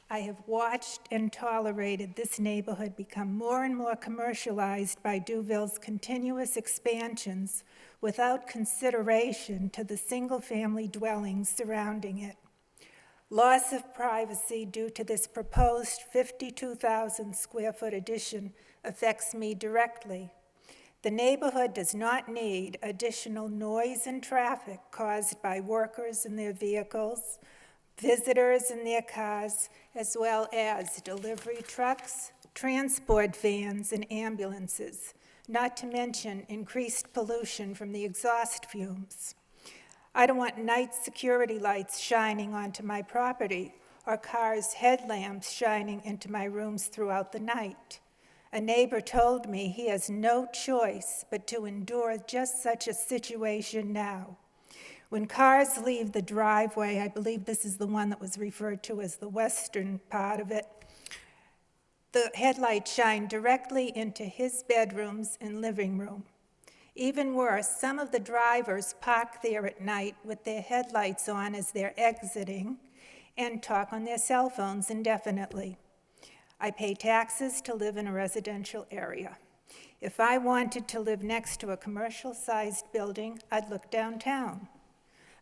I have watched and tolerated this neighborhood become more and more commercialized by Duville's continuous expansions without consideration to the single-family dwellings surrounding it. Loss of privacy due to this proposed 52,000 square foot addition affects me directly. The neighborhood does not need additional noise and traffic caused by workers in their vehicles, visitors in their cars, as well as delivery trucks, transport vans, and ambulances, not to mention increased pollution from the exhaust fumes. I don't want night security lights shining onto my property or cars' headlamps shining into my rooms throughout the night. A neighbor told me he has no choice but to endure just such a situation now. When cars leave the driveway, I believe this is the one that was referred to as the western part of it, the headlights shine directly into his bedrooms and living room. Even worse, some of the drivers park there at night with their headlights on as they're exiting and talk on their cell phones indefinitely. I pay taxes to live in a residential area. If I wanted to live next to a commercial-sized building, I'd look downtown.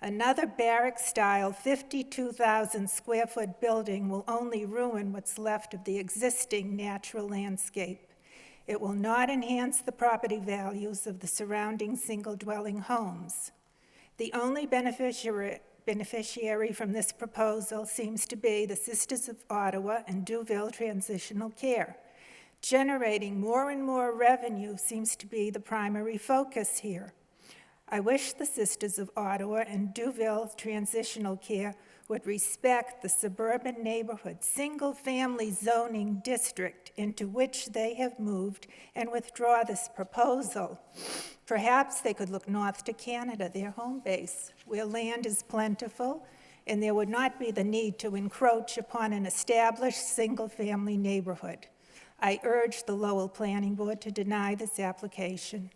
Another barrack-style 52,000 square foot building will only ruin what's left of the existing natural landscape. It will not enhance the property values of the surrounding single-dwelling homes. The only beneficiary from this proposal seems to be the Sisters of Ottawa and Duville Transitional Care. Generating more and more revenue seems to be the primary focus here. I wish the Sisters of Ottawa and Duville Transitional Care would respect the suburban neighborhood single-family zoning district into which they have moved and withdraw this proposal. Perhaps they could look north to Canada, their home base, where land is plentiful and there would not be the need to encroach upon an established single-family neighborhood. I urge the Lowell Planning Board to deny this application.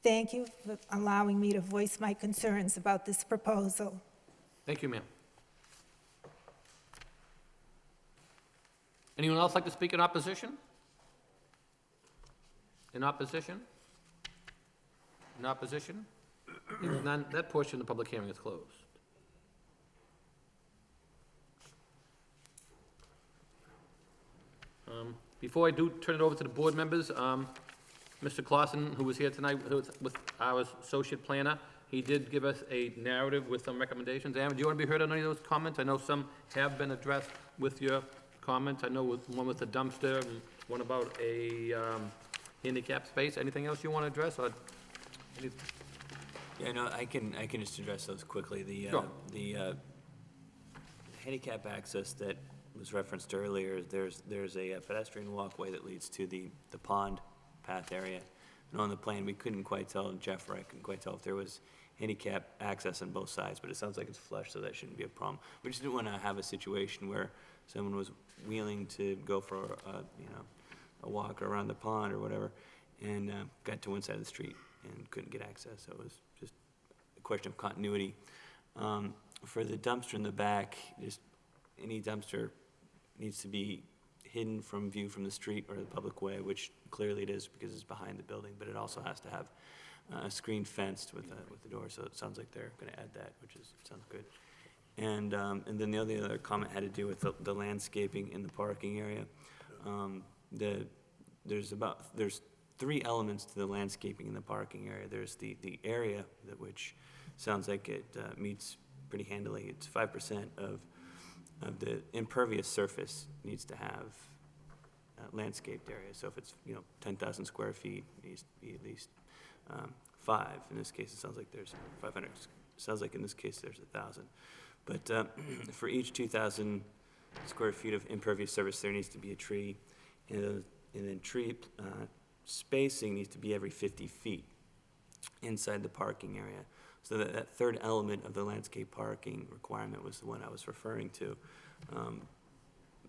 Thank you for allowing me to voice my concerns about this proposal. Thank you, ma'am. Anyone else like to speak in opposition? In opposition? In opposition? If none, that portion of the public hearing is closed. Before I do turn it over to the board members, Mr. Clausen, who was here tonight with our associate planner, he did give us a narrative with some recommendations. Aaron, do you want to be heard on any of those comments? I know some have been addressed with your comments. I know one with the dumpster and one about a handicap space. Anything else you want to address? Or Yeah, no, I can just address those quickly. Sure. The handicap access that was referenced earlier, there's a pedestrian walkway that leads to the pond path area. And on the plan, we couldn't quite tell, Jeff or I couldn't quite tell if there was handicap access on both sides, but it sounds like it's flush, so that shouldn't be a problem. We just didn't want to have a situation where someone was wheeling to go for a walk around the pond or whatever, and got to one side of the street and couldn't get access. So it was just a question of continuity. For the dumpster in the back, just any dumpster needs to be hidden from view from the street or the public way, which clearly it is because it's behind the building, but it also has to have a screen fenced with the door, so it sounds like they're going to add that, which sounds good. And then the other comment had to do with the landscaping in the parking area. There's three elements to the landscaping in the parking area. There's the area, which sounds like it meets pretty handily. It's 5% of the impervious surface needs to have landscaped area. So if it's 10,000 square feet, it needs to be at least 5. In this case, it sounds like there's 500. Sounds like in this case there's 1,000. But for each 2,000 square feet of impervious surface, there needs to be a tree, and then tree spacing needs to be every 50 feet inside the parking area. So that third element of the landscape parking requirement was the one I was referring to.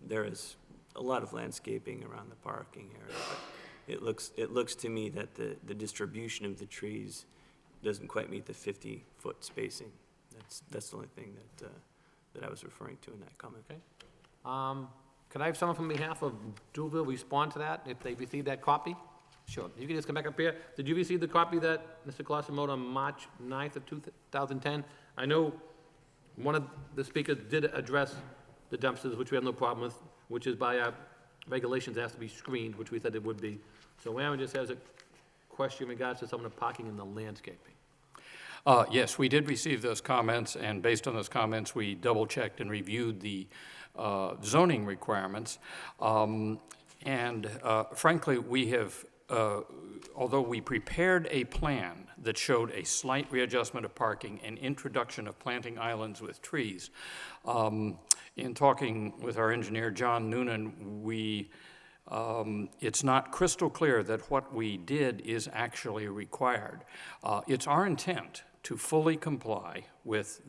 There is a lot of landscaping around the parking area, but it looks to me that the distribution of the trees doesn't quite meet the 50-foot spacing. That's the only thing that I was referring to in that comment. Okay. Could I have someone from behalf of Duville respond to that, if they received that copy? Sure. You can just come back up here. Did you receive the copy that Mr. Clausen wrote on March 9th of 2010? I know one of the speakers did address the dumpsters, which we have no problem with, which is by our regulations, has to be screened, which we said it would be. So Aaron just has a question in regards to some of the parking and the landscaping. Yes, we did receive those comments, and based on those comments, we double-checked and reviewed the zoning requirements. And frankly, we have, although we prepared a plan that showed a slight readjustment of parking and introduction of planting islands with trees, in talking with our engineer, John Noonan, it's not crystal clear that what we did is actually required. It's our intent to fully comply with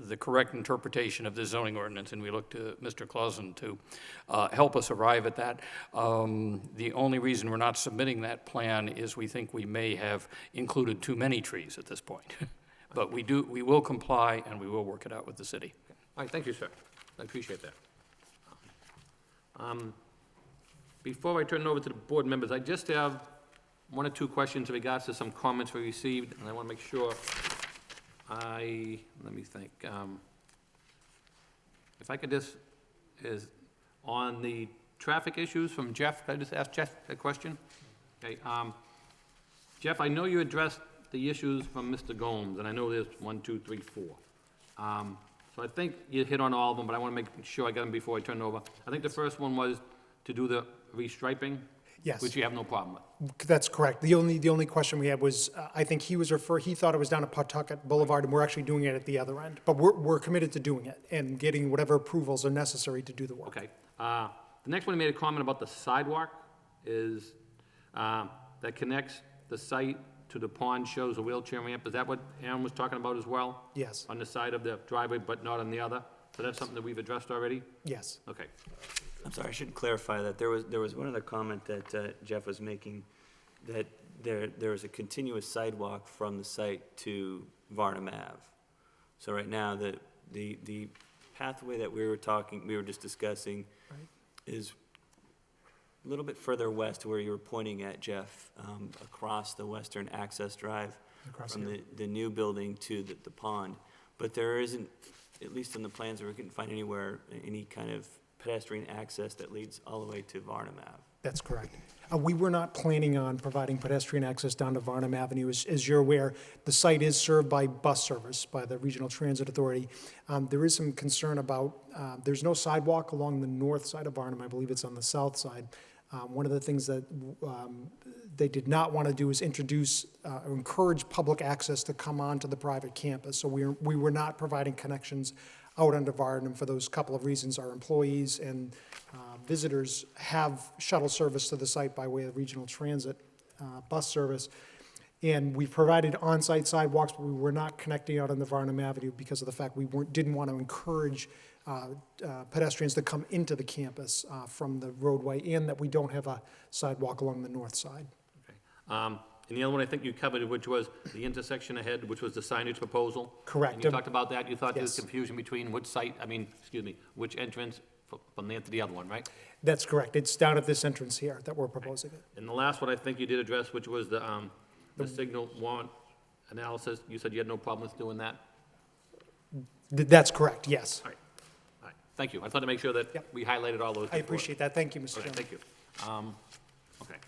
the correct interpretation of the zoning ordinance, and we look to Mr. Clausen to help us arrive at that. The only reason we're not submitting that plan is we think we may have included too many trees at this point. But we will comply, and we will work it out with the city. All right, thank you, sir. I appreciate that. Before I turn it over to the board members, I just have one or two questions in regards to some comments we received, and I want to make sure let me think. If I could just, is on the traffic issues from Jeff, could I just ask Jeff a question? Okay, Jeff, I know you addressed the issues from Mr. Gomes, and I know there's 1, 2, 3, 4. So I think you hit on all of them, but I want to make sure I get them before I turn it over. I think the first one was to do the restriping. Yes. Which you have no problem with. That's correct. The only question we had was, I think he thought it was down at Pawtucket Boulevard, and we're actually doing it at the other end. But we're committed to doing it and getting whatever approvals are necessary to do the work. Okay. The next one, he made a comment about the sidewalk is, that connects the site to the pond, shows a wheelchair ramp. Is that what Aaron was talking about as well? Yes. On the side of the driveway, but not on the other? So that's something that we've addressed already? Yes. Okay. I'm sorry, I should clarify that. There was one other comment that Jeff was making, that there is a continuous sidewalk from the site to Varnum Ave. So right now, the pathway that we were just discussing is a little bit further west to where you were pointing at, Jeff, across the western access drive from the new building to the pond. But there isn't, at least in the plans, we couldn't find anywhere any kind of pedestrian access that leads all the way to Varnum Ave. That's correct. We were not planning on providing pedestrian access down to Varnum Avenue. As you're aware, the site is served by bus service by the Regional Transit Authority. There is some concern about, there's no sidewalk along the north side of Varnum. I believe it's on the south side. One of the things that they did not want to do is introduce or encourage public access to come onto the private campus. So we were not providing connections out under Varnum for those couple of reasons. Our employees and visitors have shuttle service to the site by way of regional transit bus service. And we provided on-site sidewalks, but we were not connecting out on the Varnum Avenue because of the fact we didn't want to encourage pedestrians to come into the campus from the roadway, and that we don't have a sidewalk along the north side. Okay. And the other one I think you covered, which was the intersection ahead, which was the signage proposal. Correct. And you talked about that. You thought there was Yes. confusion between which entrance from there to the other one, right? That's correct. It's down at this entrance here that we're proposing it. And the last one I think you did address, which was the signal warrant analysis. You said you had no problem with doing that? That's correct, yes. All right. All right. Thank you. I thought to make sure that Yep. we highlighted all those. I appreciate that. Thank you, Mr. Okay, Chairman. thank you. Okay.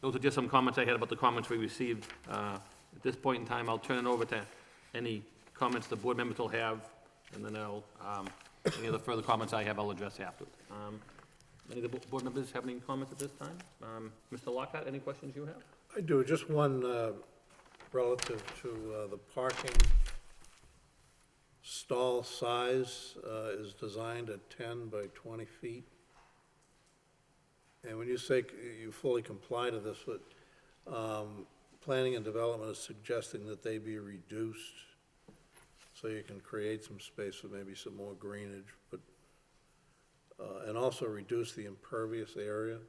Those are just some comments I had about the comments we received. At this point in time, I'll turn it over to any comments the board members will have, and then any other further comments I have, I'll address afterwards. Any of the board members have any comments at this time? Mr. Lockhart, any questions you have? I do, just one relative to the parking. Stall size is designed at 10 by 20 feet. And when you say you fully comply to this, but planning and development is suggesting that they be reduced so you can create some space for maybe some more greenage, but and also reduce the impervious area,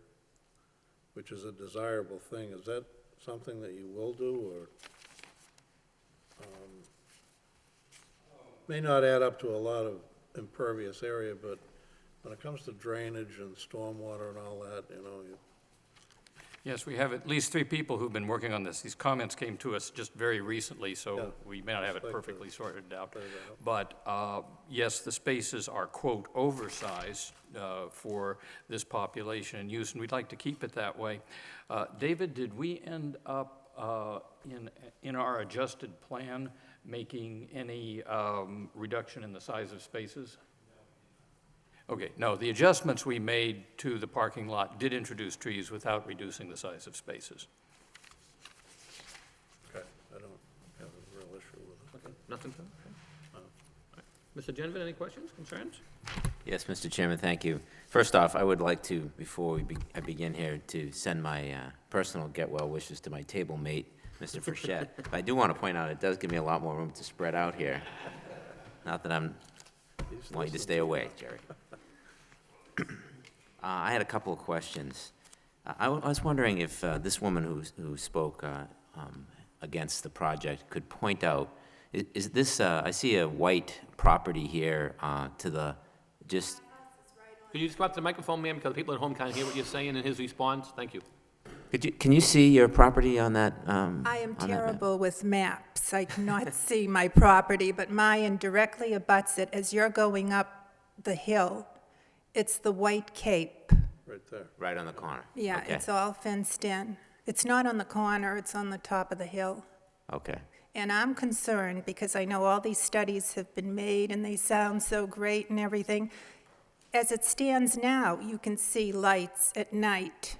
which is a desirable thing. Is that something that you will do, or may not add up to a lot of impervious area, but when it comes to drainage and stormwater and all that, you know, Yes, we have at least 3 people who've been working on this. These comments came to us just very recently, so Yeah. we may not have it Just like to perfectly sorted out. clear that up. But yes, the spaces are, quote, oversized for this population and use, and we'd like to keep it that way. David, did we end up in our adjusted plan making any reduction in the size of spaces? Okay, no, the adjustments we made to the parking lot did introduce trees without reducing the size of spaces. Okay, I don't have a real issue with it. Okay, nothing? Okay. Mr. Genovan, any questions, concerns? Yes, Mr. Chairman, thank you. First off, I would like to, before I begin here, to send my personal get-well wishes to my table mate, Mr. Frechette. But I do want to point out, it does give me a lot more room to spread out here. Not that I want you to stay away, Jerry. I had a couple of questions. I was wondering if this woman who spoke against the project could point out, is this, I see a white property here to the, just, Could you just go up to the microphone, ma'am, because people at home can't hear what you're saying in his response? Thank you. can you see your property on that? I am on that map? terrible with maps. I cannot see my property, but mine directly abuts it. As you're going up the hill, it's the White Cape. Right there. Right on the corner? Yeah, Okay. it's all fenced in. It's not on the corner, it's on the top of the hill. Okay. And I'm concerned because I know all these studies have been made and they sound so great and everything. As it stands now, you can see lights at night,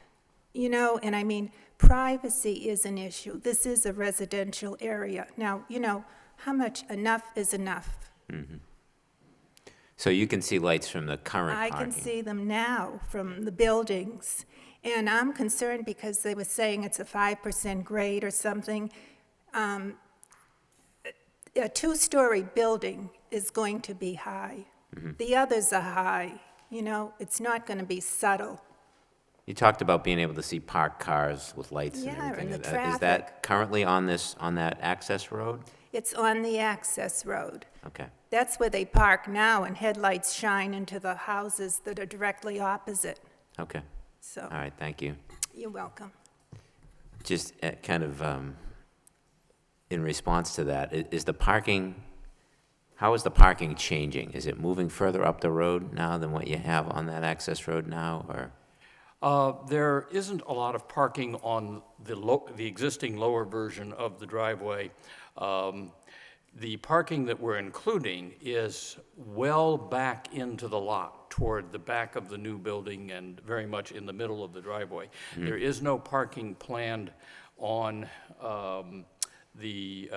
you know, and I mean, privacy is an issue. This is a residential area. Now, you know, how much enough is enough? So you can see lights from the current I parking? can see them now from the buildings. And I'm concerned because they were saying it's a 5% grade or something. A two-story building is going to be high. The others are high, you know, it's not going to be subtle. You talked about being able to see parked cars with lights and Yeah, and everything. the Is traffic. that currently on that access road? It's on the access road. Okay. That's where they park now, and headlights shine into the houses that are directly opposite. Okay. So, All right, thank you. you're welcome. Just kind of in response to that, is the parking, how is the parking changing? Is it moving further up the road now than what you have on that access road now, or? There isn't a lot of parking on the existing lower version of the driveway. The parking that we're including is well back into the lot, toward the back of the new building and very much in the middle of the driveway. There is no parking planned on the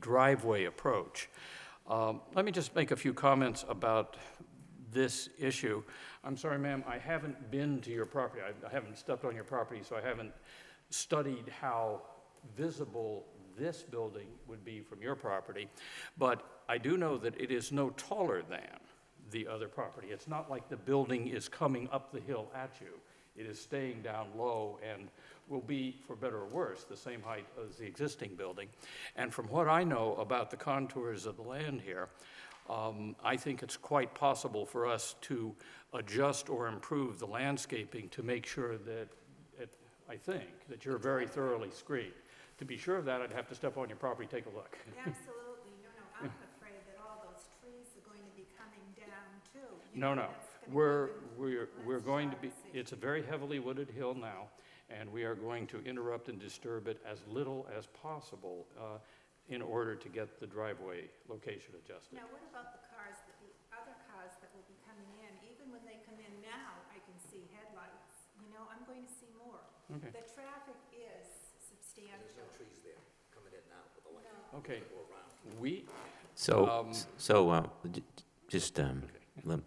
driveway approach. Let me just make a few comments about this issue. I'm sorry, ma'am, I haven't been to your property. I haven't stepped on your property, so I haven't studied how visible this building would be from your property. But I do know that it is no taller than the other property. It's not like the building is coming up the hill at you. It is staying down low and will be, for better or worse, the same height as the existing building. And from what I know about the contours of the land here, I think it's quite possible for us to adjust or improve the landscaping to make sure that, I think, that you're very thoroughly screened. To be sure of that, I'd have to step on your property, take a look. Absolutely, no, I'm afraid that all those trees are going to be coming down too. No, no, we're going to be, it's a very heavily wooded hill now, and we are going to interrupt and disturb it as little as possible in order to get the driveway location adjusted. Now, what about the other cars that will be coming in? Even when they come in now, I can see headlights. You know, I'm going to see more. Okay. The traffic is substantial. There's no trees there coming in now with the light. Okay, Just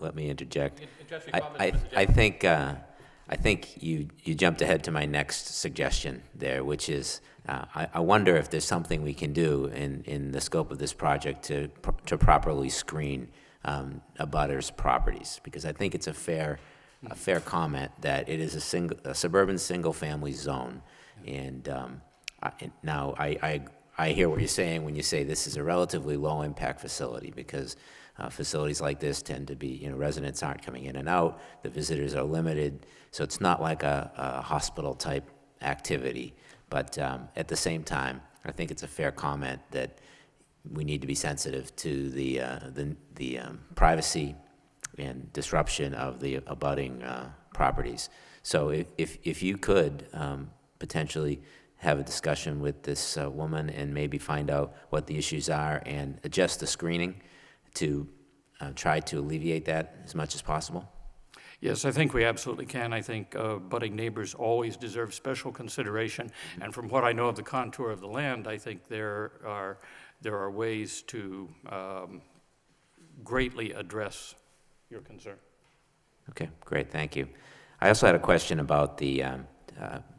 let me interject. Address your comments, Mr. I think you jumped ahead to my next suggestion there, which is I wonder if there's something we can do in the scope of this project to properly screen abutters' properties, because I think it's a fair comment that it is a suburban single-family zone, and now I hear what you're saying when you say this is a relatively low-impact facility, because facilities like this tend to be, residents aren't coming in and out, the visitors are limited, so it's not like a hospital-type activity. But at the same time, I think it's a fair comment that we need to be sensitive to the privacy and disruption of the abutting properties. So if you could potentially have a discussion with this woman and maybe find out what the issues are and adjust the screening to try to alleviate that as much as possible? Yes, I think we absolutely can. I think budding neighbors always deserve special consideration. And from what I know of the contour of the land, I think there are ways to greatly address your concern. Okay, great, thank you. I also had a question about the,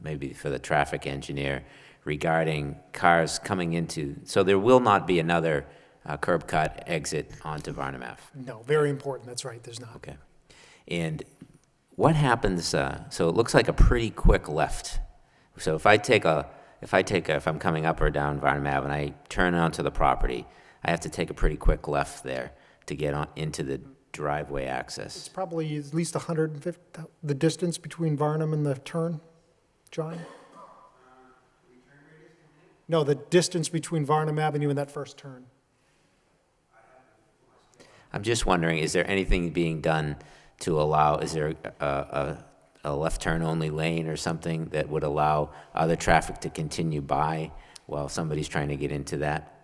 maybe for the traffic engineer, regarding cars coming into, so there will not be another curb cut exit onto Varnum Ave? No, very important, that's right, there's not. Okay. And what happens, so it looks like a pretty quick left. So if I'm coming up or down Varnum Ave and I turn onto the property, I have to take a pretty quick left there to get on into the driveway access. It's probably at least 150, the distance between Varnum and the turn, John? No, the distance between Varnum Avenue and that first turn. I'm just wondering, is there anything being done to allow, is there a left turn only lane or something that would allow other traffic to continue by while somebody's trying to get into that?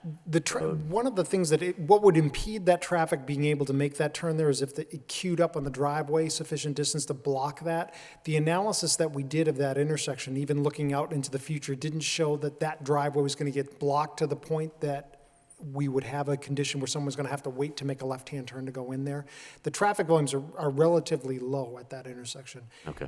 One of the things what would impede that traffic being able to make that turn there is if it queued up on the driveway sufficient distance to block that. The analysis that we did of that intersection, even looking out into the future, didn't show that that driveway was going to get blocked to the point that we would have a condition where someone's going to have to wait to make a left-hand turn to go in there. The traffic volumes are relatively low at that intersection. Okay.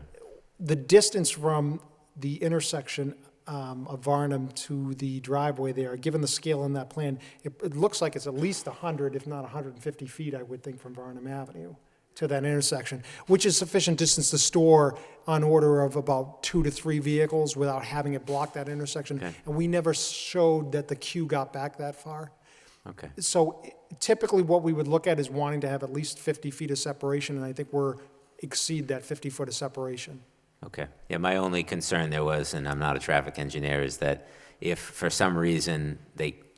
The distance from the intersection of Varnum to the driveway there, given the scale in that plan, it looks like it's at least 100, if not 150 feet, I would think, from Varnum Avenue to that intersection, which is sufficient distance to store on order of about 2 to 3 vehicles without having it block that intersection. Okay. And we never showed that the queue got back that far. Okay. So typically what we would look at is wanting to have at least 50 feet of separation, and I think exceed that 50 foot of separation. Okay. Yeah, my only concern there was, and I'm not a traffic engineer, is that if for some reason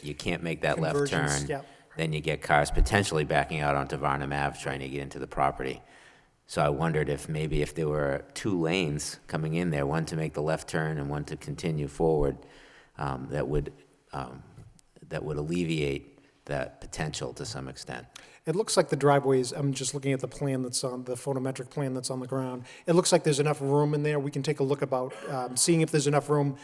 you can't make that left Convergence, turn, yep. then you get cars potentially backing out onto Varnum Ave trying to get into the property. So I wondered if maybe if there were 2 lanes coming in there, one to make the left turn and one to continue forward, that would alleviate that potential to some extent. It looks like the driveways, I'm just looking at the plan that's on, the photometric plan that's on the ground. It looks like there's enough room in there. We can take a look about seeing if there's enough room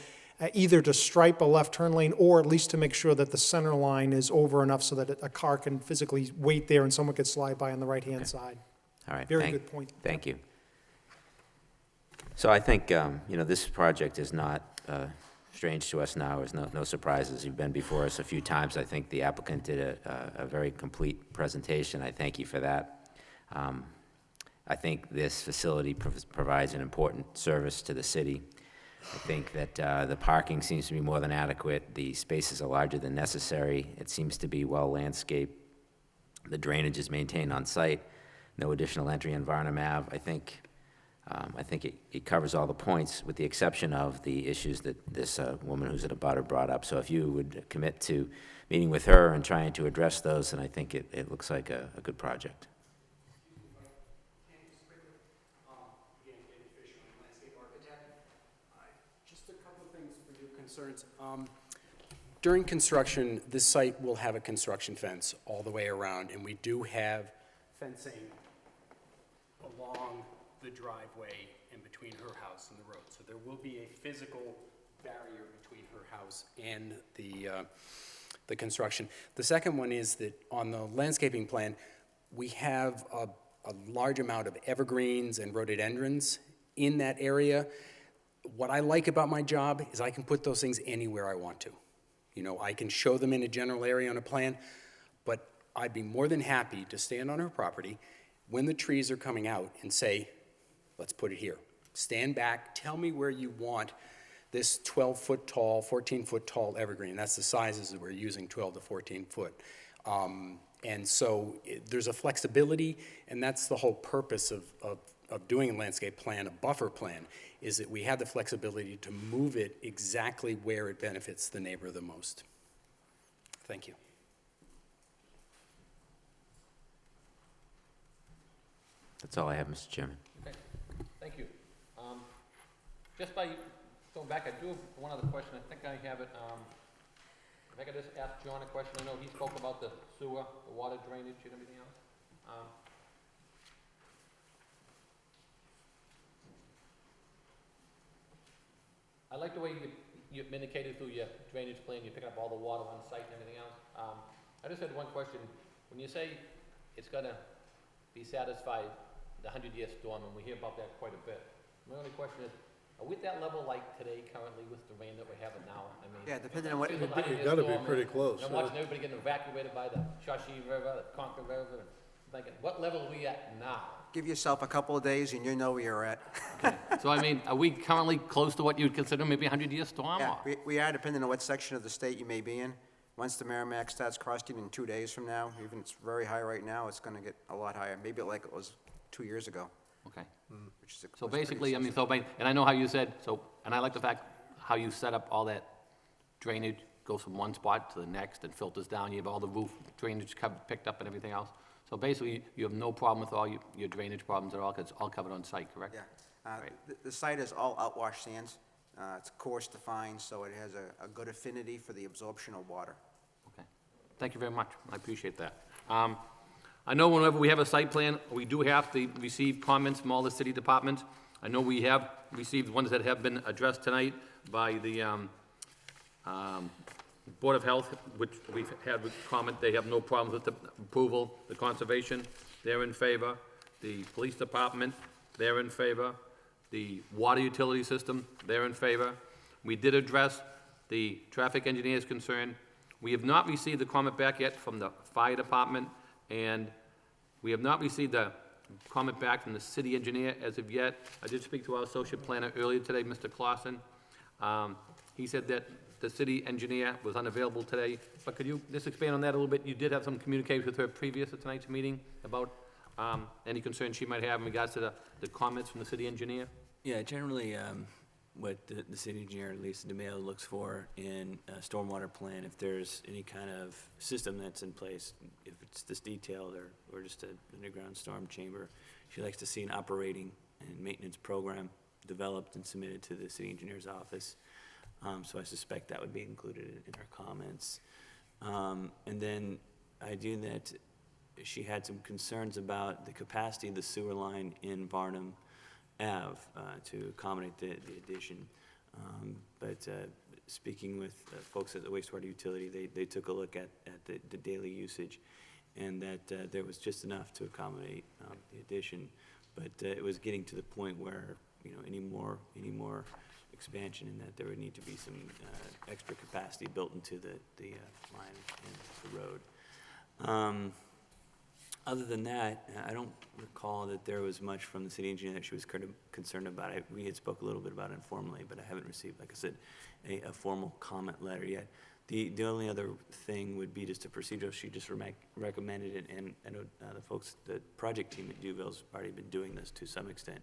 either to stripe a left turn lane or at least to make sure that the center line is over enough so that a car can physically wait there and someone could slide by on the right-hand side. All right. Very good point. Thank you. So I think, this project is not strange to us now. There's no surprises. You've been before us a few times. I think the applicant did a very complete presentation. I thank you for that. I think this facility provides an important service to the city. I think that the parking seems to be more than adequate. The spaces are larger than necessary. It seems to be well landscaped. The drainage is maintained on site. No additional entry in Varnum Ave. I think it covers all the points with the exception of the issues that this woman who's at a butter brought up. So if you would commit to meeting with her and trying to address those, then I think it looks like a good project. Just a couple of things for your concerns. During construction, this site will have a construction fence all the way around, and we do have fencing along the driveway and between her house and the road. So there will be a physical barrier between her house and the construction. The second one is that on the landscaping plan, we have a large amount of evergreens and rhododendrons in that area. What I like about my job is I can put those things anywhere I want to. I can show them in a general area on a plan, but I'd be more than happy to stand on her property when the trees are coming out and say, let's put it here. Stand back, tell me where you want this 12-foot tall, 14-foot tall evergreen. That's the sizes that we're using, 12 to 14 foot. And so there's a flexibility, and that's the whole purpose of doing a landscape plan, a buffer plan, is that we have the flexibility to move it exactly where it benefits the neighbor the most. Thank you. That's all I have, Mr. Chairman. Okay, thank you. Just by going back, I do have one other question. I think I have it. If I could just ask John a question. I know he spoke about the sewer, the water drainage and everything else. I like the way you indicated through your drainage plan, you're picking up all the water on site and everything else. I just had one question. When you say it's gonna be satisfied, the 100-year storm, and we hear about that quite a bit. My only question is, are we at that level like today currently with the rain that we're having now? I mean, Yeah, depending on what, it's a 100-year You gotta be storm, pretty close. And I'm watching everybody getting evacuated by the Shashi River, the Concord River, and thinking, what level are we at now? give yourself a couple of days and you know where you're at. So I mean, are we currently close to what you'd consider maybe a 100-year storm? Yeah, or- we are, depending on what section of the state you may be in. Once the Merrimack starts crossing in 2 days from now, even it's very high right now, it's gonna get a lot higher, maybe like it was 2 years ago, Okay. which is. So was pretty basically, I mean, sensitive. and I know how you said, so, and I like the fact how you set up all that drainage, goes from one spot to the next and filters down. You have all the roof drainage covered, picked up and everything else. So basically, you have no problem with all your drainage problems at all, because it's all covered on site, correct? Yeah. Right. The site is all outwash sands. It's coarse defined, so it has a good affinity for the absorption of water. Okay. Thank you very much. I appreciate that. I know whenever we have a site plan, we do have to receive comments from all the city departments. I know we have received ones that have been addressed tonight by the Board of Health, which we've had with comment. They have no problems with the approval. The Conservation, they're in favor. The Police Department, they're in favor. The Water Utility System, they're in favor. We did address the traffic engineer's concern. We have not received the comment back yet from the Fire Department, and we have not received the comment back from the city engineer as of yet. I did speak to our associate planner earlier today, Mr. Clausen. He said that the city engineer was unavailable today, but could you just expand on that a little bit? You did have some communication with her previous to tonight's meeting about any concerns she might have in regards to the comments from the city engineer? Yeah, generally, what the city engineer, Lisa DeMaio, looks for in a stormwater plan, if there's any kind of system that's in place, if it's this detailed or just an underground storm chamber, she likes to see an operating and maintenance program developed and submitted to the city engineer's office. So I suspect that would be included in her comments. And then I do that, she had some concerns about the capacity of the sewer line in Varnum Ave to accommodate the addition. But speaking with folks at the wastewater utility, they took a look at the daily usage, and that there was just enough to accommodate the addition. But it was getting to the point where, you know, any more expansion, and that there would need to be some extra capacity built into the line and the road. Other than that, I don't recall that there was much from the city engineer that she was concerned about. We had spoke a little bit about it informally, but I haven't received, like I said, a formal comment letter yet. The only other thing would be just a procedural. She just recommended it, and I know the folks, the project team at Duville's already been doing this to some extent,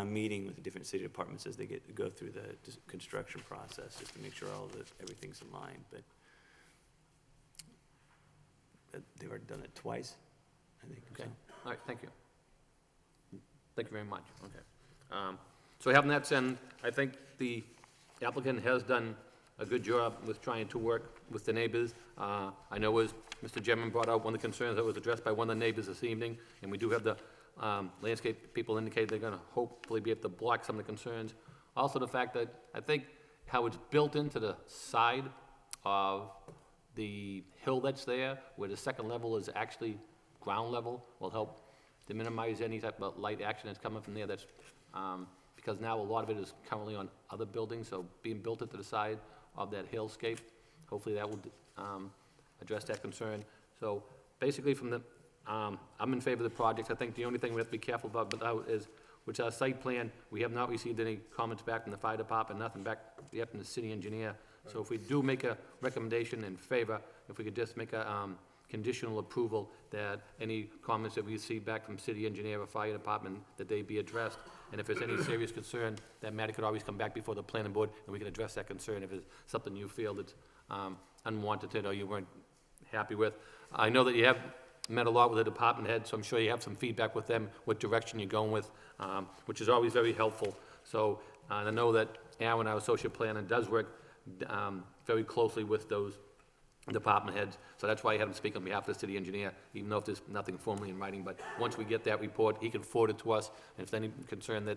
meeting with the different city departments as they go through the construction process, just to make sure everything's in line. But they've already done it twice, I think. Okay, So. all right, thank you. Thank you very much, okay. So having that said, I think the applicant has done a good job with trying to work with the neighbors. I know as Mr. Gemman brought out, one of the concerns that was addressed by one of the neighbors this evening, and we do have the landscape people indicate they're gonna hopefully be able to block some of the concerns. Also the fact that, I think how it's built into the side of the hill that's there, where the second level is actually ground level, will help to minimize any type of light action that's coming from there. That's, because now a lot of it is currently on other buildings, so being built into the side of that hillscape, hopefully that will address that concern. So basically from the, I'm in favor of the project. I think the only thing we have to be careful about is, which our site plan, we have not received any comments back from the fire department, nothing back yet from the city engineer. So if we do make a recommendation in favor, if we could just make a conditional approval that any comments that we receive back from city engineer or fire department, that they be addressed. And if there's any serious concern, that matter could always come back before the planning board, and we can address that concern if it's something you feel that's unwanted or you weren't happy with. I know that you have met a lot with the department head, so I'm sure you have some feedback with them, what direction you're going with, which is always very helpful. So I know that Aaron, our associate planner, does work very closely with those department heads, so that's why I had him speak on behalf of the city engineer, even though if there's nothing formally in writing, but once we get that report, he can forward it to us, and if there's any concern that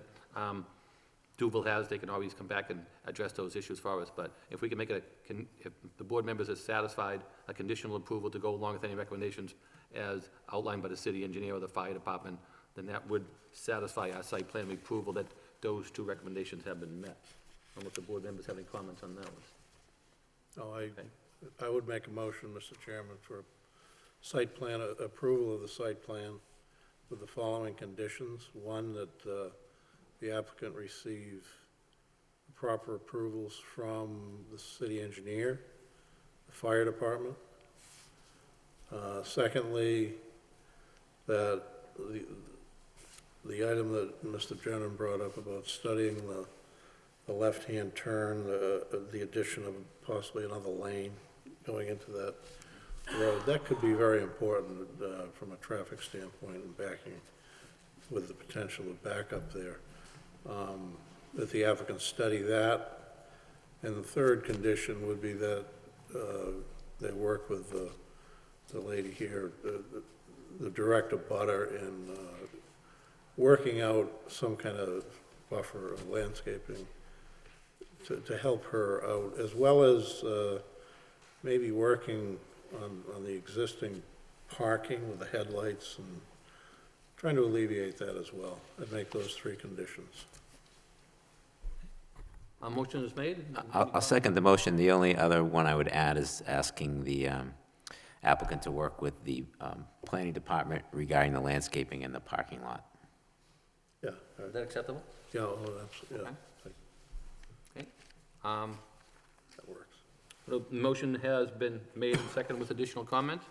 Duval has, they can always come back and address those issues for us, but if we can make if the board members are satisfied, a conditional approval to go along with any recommendations as outlined by the city engineer or the fire department, then that would satisfy our site plan approval that those two recommendations have been met. I don't know if the board members have any comments on that one. No, I would make a motion, Mr. Chairman, for site plan, approval of the site plan with the following conditions. One, that the applicant receive proper approvals from the city engineer, the fire department. Secondly, that the item that Mr. Brennan brought up about studying the left-hand turn, the addition of possibly another lane going into that road, that could be very important from a traffic standpoint and backing, with the potential of backup there. That the applicant study that. And the third condition would be that they work with the lady here, the direct abutter, in working out some kind of buffer of landscaping to help her out, as well as maybe working on the existing parking with the headlights and trying to alleviate that as well. I'd make those three conditions. A motion is made? I'll second the motion. The only other one I would add is asking the applicant to work with the planning department regarding the landscaping in the parking lot. Yeah. Is that acceptable? Yeah, oh, that's, yeah. Okay. That works. The motion has been made and seconded with additional comments.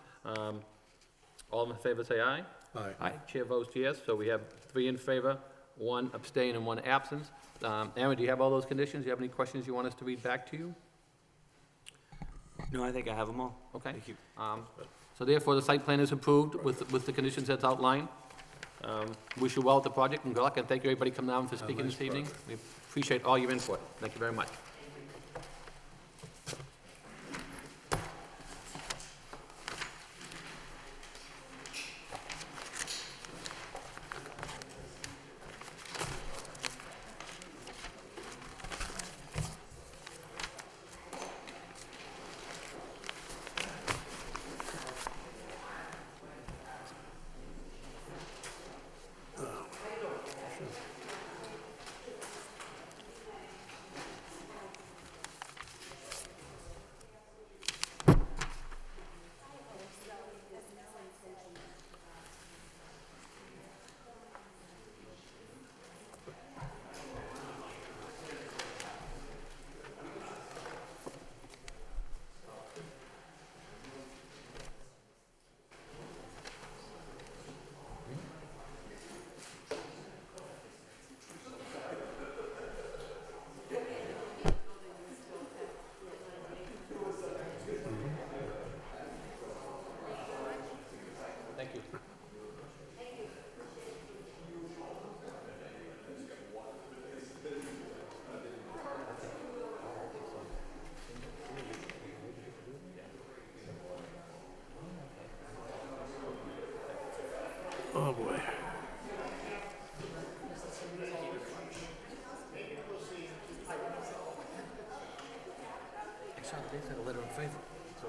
All in favor, say aye. Aye. Aye. Chair votes yes, so we have 3 in favor, 1 abstain, and 1 absence. Aaron, do you have all those conditions? Do you have any questions you want us to read back to you? No, I think I have them all. Okay. Thank you. So therefore, the site plan is approved with the conditions that's outlined. Wish you well at the project and good luck, and thank you everybody coming down for speaking this evening. We appreciate all your input. Thank you very much. Thank you. Oh, boy. I saw they said a letter in favor. So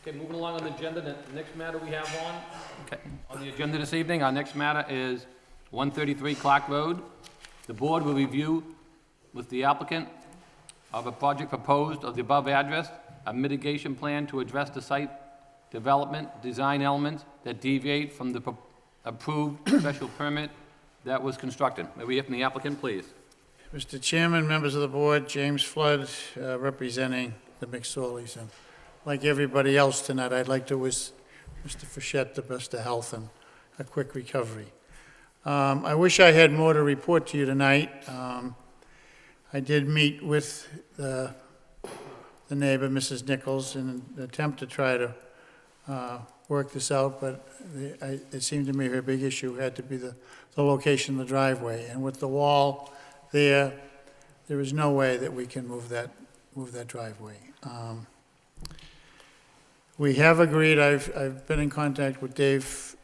Okay, moving along on the agenda, the next matter we have on the agenda this evening, our next matter is 133 Clark Road. The board will review with the applicant of a project proposed of the above address, a mitigation plan to address the site development, design elements that deviate from the approved special permit that was constructed. May we hear from the applicant, please? Mr. Chairman, members of the board, James Flood, representing the McSorleys. And like everybody else tonight, I'd like to wish Mr. Fischett the best of health and a quick recovery. I wish I had more to report to you tonight. I did meet with the neighbor, Mrs. Nichols, in an attempt to try to work this out, but it seemed to me her big issue had to be the location of the driveway. And with the wall there is no way that we can move that driveway. We have agreed, I've been in contact with Dave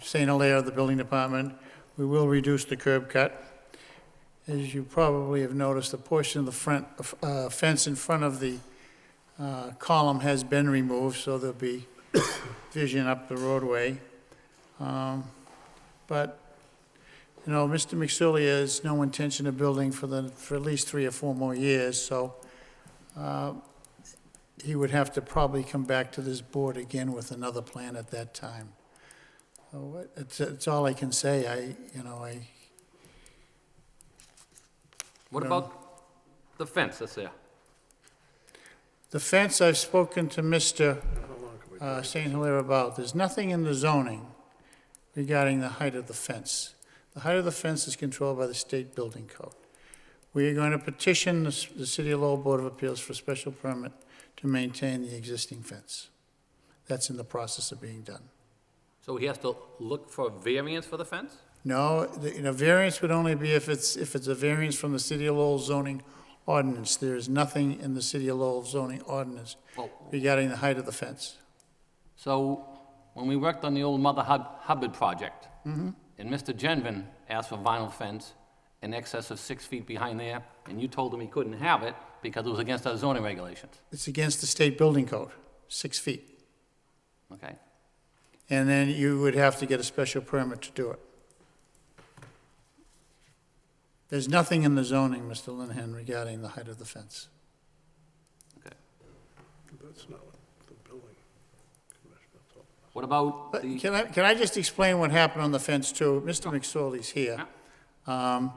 St. Hilaire of the building department. We will reduce the curb cut. As you probably have noticed, a portion of the front fence in front of the column has been removed, so there'll be vision up the roadway. But, you know, Mr. McSorley has no intention of building for at least 3 or 4 more years, so he would have to probably come back to this board again with another plan at that time. So it's all I can say. What about the fence that's there? The fence, I've spoken to Mr. St. Hilaire about. There's nothing in the zoning regarding the height of the fence. The height of the fence is controlled by the state building code. We are going to petition the City of Lowell Board of Appeals for a special permit to maintain the existing fence. That's in the process of being done. So he has to look for a variance for the fence? No, the variance would only be if it's a variance from the City of Lowell zoning ordinance. There is nothing in the City of Lowell zoning ordinance regarding the height of the fence. So when we worked on the old Mother Hubbard project, and Mr. Genvin asked for vinyl fence in excess of 6 feet behind there, and you told him he couldn't have it because it was against our zoning regulations. It's against the state building code, 6 feet. Okay. And then you would have to get a special permit to do it. There's nothing in the zoning, Mr. Linehan, regarding the height of the fence. Okay. That's not what the building commissioner told us. What about But the... can I just explain what happened on the fence too? Mr. McSorley's here.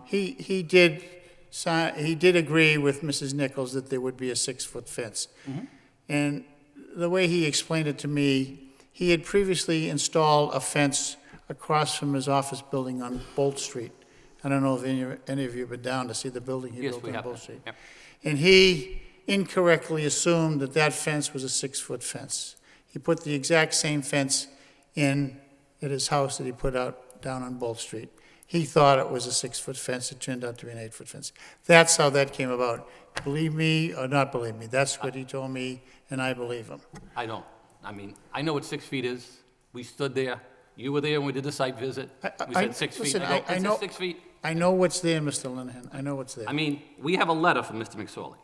He did agree with Mrs. Nichols that there would be a 6-foot fence. And the way he explained it to me, he had previously installed a fence across from his office building on Bolt Street. I don't know if any of you have been down to see the building he built on Bolt Street. Yep. And he incorrectly assumed that fence was a 6-foot fence. He put the exact same fence in at his house that he put out down on Bolt Street. He thought it was a 6-foot fence. It turned out to be an 8-foot fence. That's how that came about. Believe me or not believe me, that's what he told me, and I believe him. I don't. I mean, I know what 6 feet is. We stood there. You were there when we did the site visit. We said 6 feet. Listen, I go, I know, 6 feet. I know what's there, Mr. Linehan. I know what's there. I mean, we have a letter from Mr. McSorley.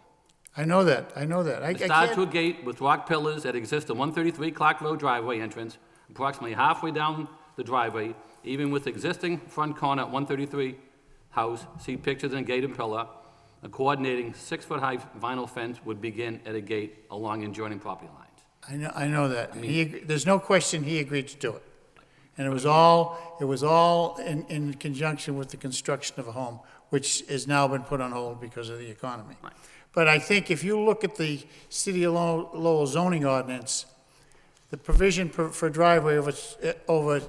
I know that. I know that. It starts with a gate with rock pillars that exist in 133 Clark Road driveway entrance, approximately halfway down the driveway, even with existing front corner at 133 house. See pictures and gate and pillar. A coordinating 6-foot-high vinyl fence would begin at a gate along adjoining property lines. I know that. There's no question he agreed to do it. And it was all in conjunction with the construction of a home, which has now been put on hold because of the economy. Right. But I think if you look at the City of Lowell zoning ordinance, the provision for driveway over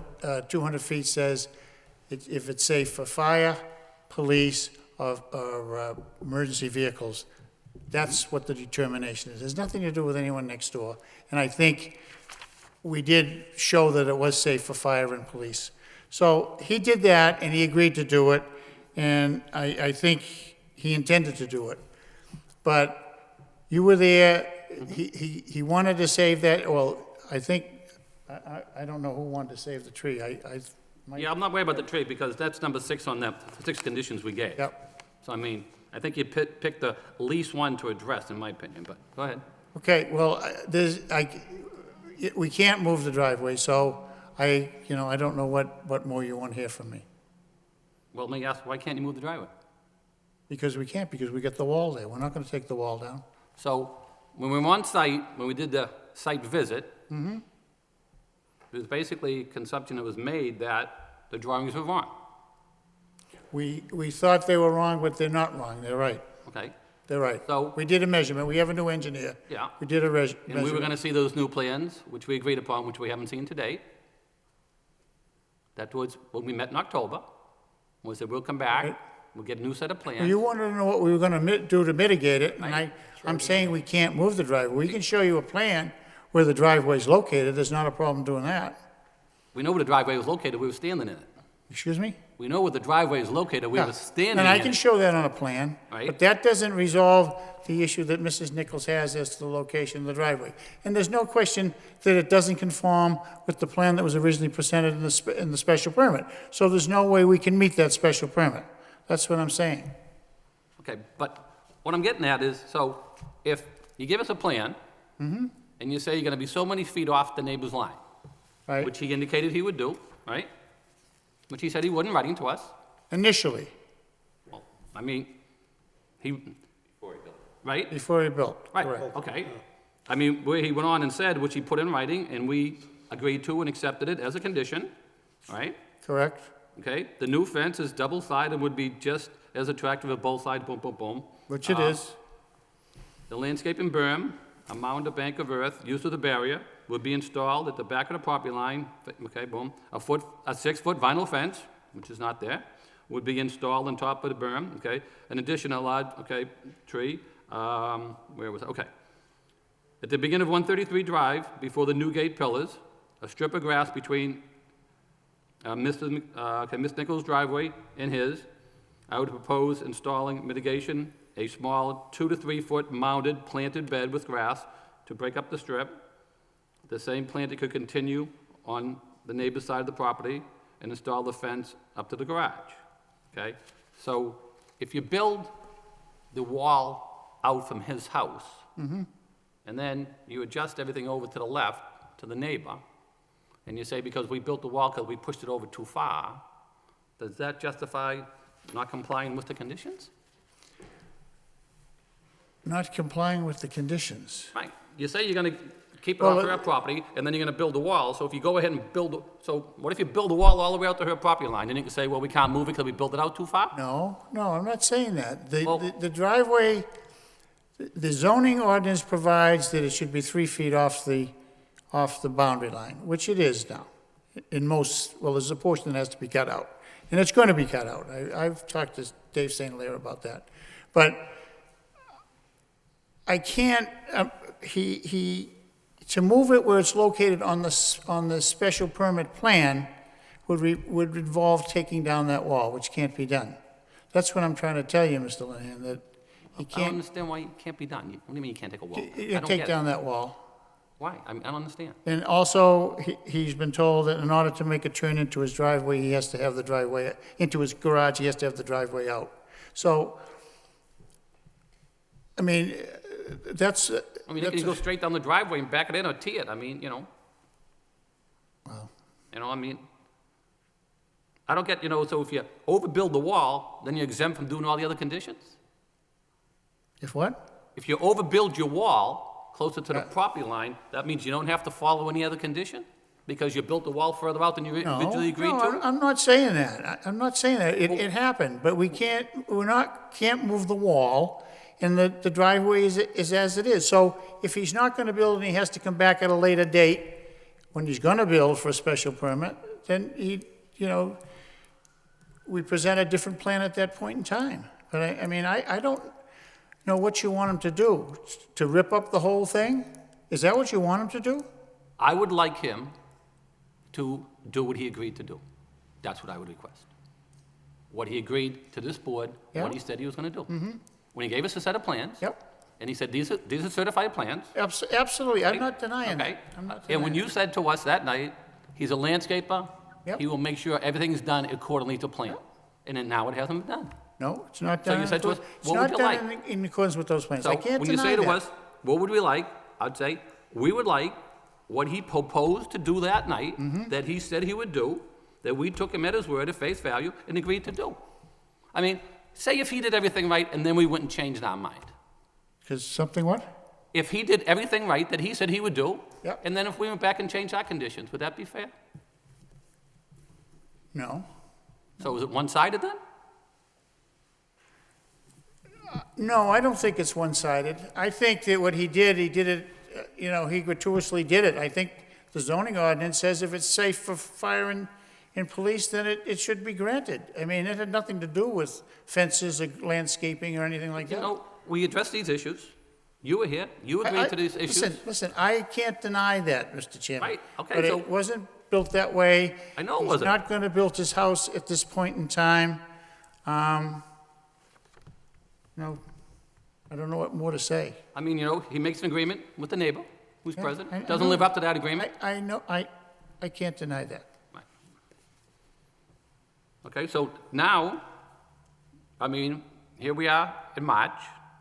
200 feet says if it's safe for fire, police, or emergency vehicles, that's what the determination is. It has nothing to do with anyone next door. And I think we did show that it was safe for fire and police. So he did that, and he agreed to do it, and I think he intended to do it. But you were there, he wanted to save that, well, I think, I don't know who wanted to save the tree. Yeah, I'm not worried about the tree because that's number 6 on the 6 conditions we gave. Yep. So, I mean, I think you picked the least one to address, in my opinion, but go ahead. Okay, well, we can't move the driveway, so I don't know what more you want to hear from me. Well, let me ask, why can't you move the driveway? Because we can't, because we got the wall there. We're not gonna take the wall down. So, when we were on site, when we did the site visit, Mm-hmm. there was basically conception that was made that the drawings were wrong, We thought they were wrong, but they're not wrong. They're right. okay? They're right. So- We did a measurement. We have a new engineer. Yeah. We did a measurement. And we were gonna see those new plans, which we agreed upon, which we haven't seen to date. That was when we met in October. We said, we'll come back, Right. we'll get a new set of Well, plans. you wanted to know what we were gonna do to mitigate it, and Right. I'm saying we can't move the driveway. We can show you a plan where the driveway's located. There's not a problem doing that. We know where the driveway was located, we were standing in it. Excuse me? We know where the driveway is located, we Yeah. were standing And I in can it. show that on a plan. Right. But that doesn't resolve the issue that Mrs. Nichols has as to the location of the driveway. And there's no question that it doesn't conform with the plan that was originally presented in the special permit. So there's no way we can meet that special permit. That's what I'm saying. Okay, but what I'm getting at is, so if you give us a plan, Mm-hmm. and you say you're gonna be so many feet off the neighbor's line, Right? which he indicated he would do, right? Which he said he would in writing to us. Initially, Well, I mean, he. Right? before he built. Right, Correct. okay. I mean, where he went on and said, which he put in writing, and we agreed to and accepted it as a condition, right? Correct. Okay, the new fence is double-sided and would be just as attractive at both sides, boom, boom, boom. Which it is. The landscaping berm, a mound or bank of earth used as a barrier, would be installed at the back of the property line, okay, boom. A 6-foot vinyl fence, which is not there, would be installed on top of the berm, okay? In addition, a large, okay, tree, where was it? Okay. At the beginning of 133 Drive, before the new gate pillars, a strip of grass between Miss Nichols' driveway and his, I would propose installing mitigation, a small 2 to 3 foot mounded planted bed with grass to break up the strip. The same planting could continue on the neighbor's side of the property and install the fence up to the garage, okay? So if you build the wall out from his house, and then you adjust everything over to the left, to the neighbor, and you say, because we built the wall because we pushed it over too far, does that justify not complying with the conditions? Not complying with the conditions. Right. You say you're gonna keep it Well, off her property, and then you're gonna build a wall, so if you go ahead and so what if you build a wall all the way out to her property line, and you can say, well, we can't move it because we built it out too far? No, I'm not saying that. Well- The driveway, the zoning ordinance provides that it should be 3 feet off the boundary line, which it is now. In most, well, there's a portion that has to be cut out, and it's going to be cut out. I've talked to Dave St. Clair about that. But I can't, to move it where it's located on the special permit plan would involve taking down that wall, which can't be done. That's what I'm trying to tell you, Mr. Linehan, that you I don't can't, understand why it can't be done. What do you mean you can't take a wall? I you don't take get it. down that wall. Why? I don't understand. And also, he's been told that in order to make a turn into his driveway, he has to have the driveway, into his garage, he has to have the driveway out. So, I mean, that's. I mean, you can go straight down the driveway and back it in or tee it, I mean, you know. Well. You know, I mean, I don't get, so if you overbuild the wall, then you're exempt from doing all the other conditions? If what? If you overbuild your wall closer to the property line, that means you don't have to follow any other condition? Because you built the wall further out than you originally agreed No, to? I'm not saying that. I'm not saying that. It happened, but can't move the wall, and the driveway is as it is. So if he's not gonna build and he has to come back at a later date, when he's gonna build for a special permit, then we present a different plan at that point in time. But I mean, I don't know what you want him to do. To rip up the whole thing? Is that what you want him to do? I would like him to do what he agreed to do. That's what I would request. What he agreed to this board, Yeah. what he said he was gonna do. When he gave us a set of plans. Yep. And he said, these are certified plans. Absolutely, I'm not denying Okay? that. I'm not And when denying you said to us that night, he's a landscaper, Yep. he will make sure everything's done accordingly to plan. And then now it hasn't been done. No, it's not So done. you said to us, It's what not would you done like? in accordance with those plans. So I can't when you deny say to that. us, what would we like? I'd say, we would like what he proposed to do that night, that he said he would do, that we took him at his word at face value and agreed to do. I mean, say if he did everything right and then we wouldn't change our mind. Because something what? If he did everything right that he said he would do, Yep. and then if we went back and changed our conditions, would that be fair? No. So is it one-sided then? No, I don't think it's one-sided. I think that what he did it, he gratuitously did it. I think the zoning ordinance says if it's safe for fire and police, then it should be granted. I mean, it had nothing to do with fences or landscaping or anything like You that. know, we addressed these issues. You were here, you agreed to these issues. Listen, I can't deny that, Mr. Chairman. Right, okay, But so- it wasn't built that way. I know it wasn't. He's not gonna build his house at this point in time. No, I don't know what more to say. I mean, he makes an agreement with the neighbor who's I present, know. doesn't live up to that agreement. I know, I can't deny that. Okay, so now, I mean, here we are in March.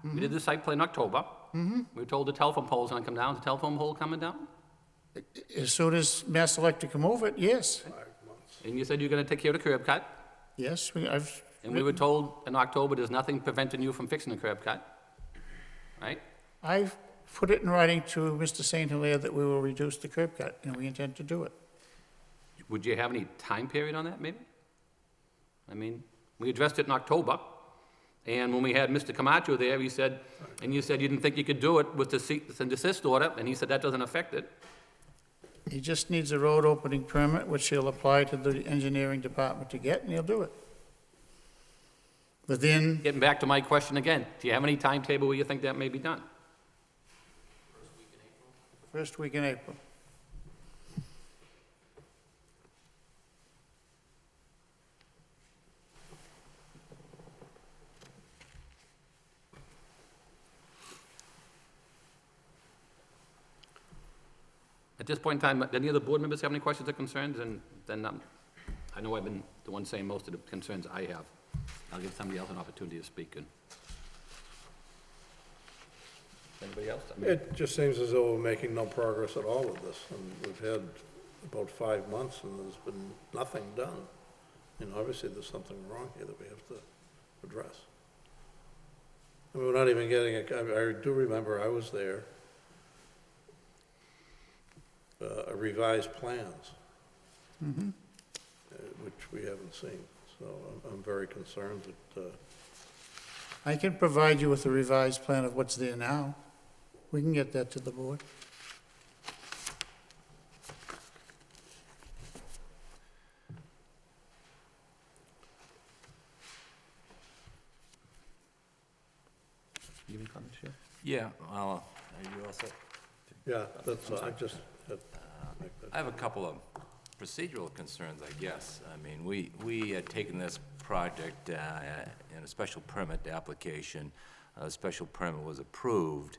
We did the site plan in October. We were told the telephone pole's gonna come down. Is the telephone pole coming down? As soon as Mass Electric can move it, yes. And you said you're gonna take care of the curb cut. Yes, And we were told in October, there's nothing preventing you from fixing the curb cut, right? I've put it in writing to Mr. St. Hilaire that we will reduce the curb cut, and we intend to do it. Would you have any time period on that, maybe? I mean, we addressed it in October, and when we had Mr. Camacho there, you said you didn't think you could do it with the cease and desist order, and he said that doesn't affect it. He just needs a road opening permit, which he'll apply to the engineering department to get, and he'll do it. Within, Getting back to my question again, do you have any timetable where you think that may be done? first week in April. At this point in time, any other board members have any questions or concerns? And then, I know I've been the one saying most of the concerns I have. I'll give somebody else an opportunity to speak. And anybody else? I mean, It just seems as though we're making no progress at all with this, and we've had about 5 months, and there's been nothing done. Obviously, there's something wrong here that we have to address. I mean, we're not even getting, I do remember I was there, revised plans, which we haven't seen, so I'm very concerned that, I can provide you with a revised plan of what's there now. We can get that to the board. you have any comments, Chair? Yeah, well, are you all set? yeah, that's, I just had to make that. I have a couple of procedural concerns, I guess. I mean, we had taken this project in a special permit application. A special permit was approved.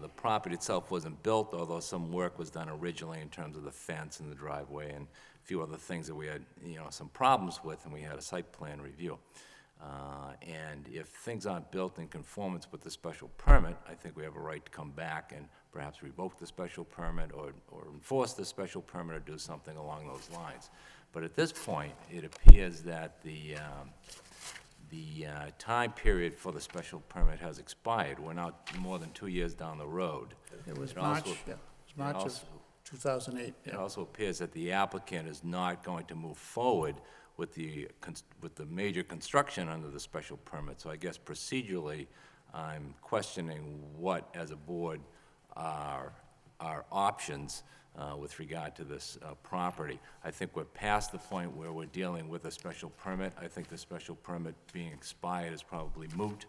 The property itself wasn't built, although some work was done originally in terms of the fence and the driveway and a few other things that we had, some problems with, and we had a site plan review. And if things aren't built in conformance with the special permit, I think we have a right to come back and perhaps revoke the special permit or enforce the special permit or do something along those lines. But at this point, it appears that the time period for the special permit has expired. We're now more than 2 years down the road. It was It also- March, yeah, it was March of also- 2008. It also appears that the applicant is not going to move forward with the major construction under the special permit. So I guess procedurally, I'm questioning what, as a board, are our options with regard to this property. I think we're past the point where we're dealing with a special permit. I think the special permit being expired is probably moot.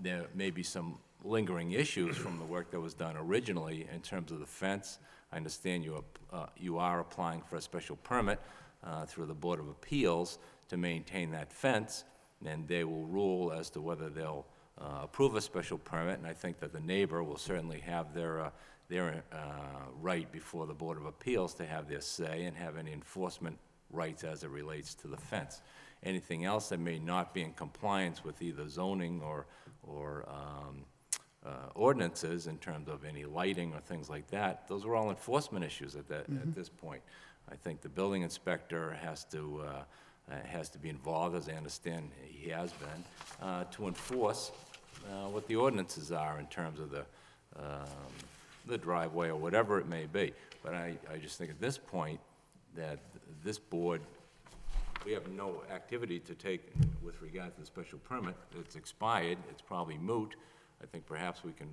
There may be some lingering issues from the work that was done originally in terms of the fence. I understand you are applying for a special permit through the Board of Appeals to maintain that fence, and they will rule as to whether they'll approve a special permit, and I think that the neighbor will certainly have their right before the Board of Appeals to have their say and have any enforcement rights as it relates to the fence. Anything else that may not be in compliance with either zoning or ordinances in terms of any lighting or things like that, those are all enforcement issues at this point. I think the building inspector has to be involved, as I understand he has been, to enforce what the ordinances are in terms of the driveway or whatever it may be. But I just think at this point that this board, we have no activity to take with regard to the special permit. It's expired, it's probably moot. I think perhaps we can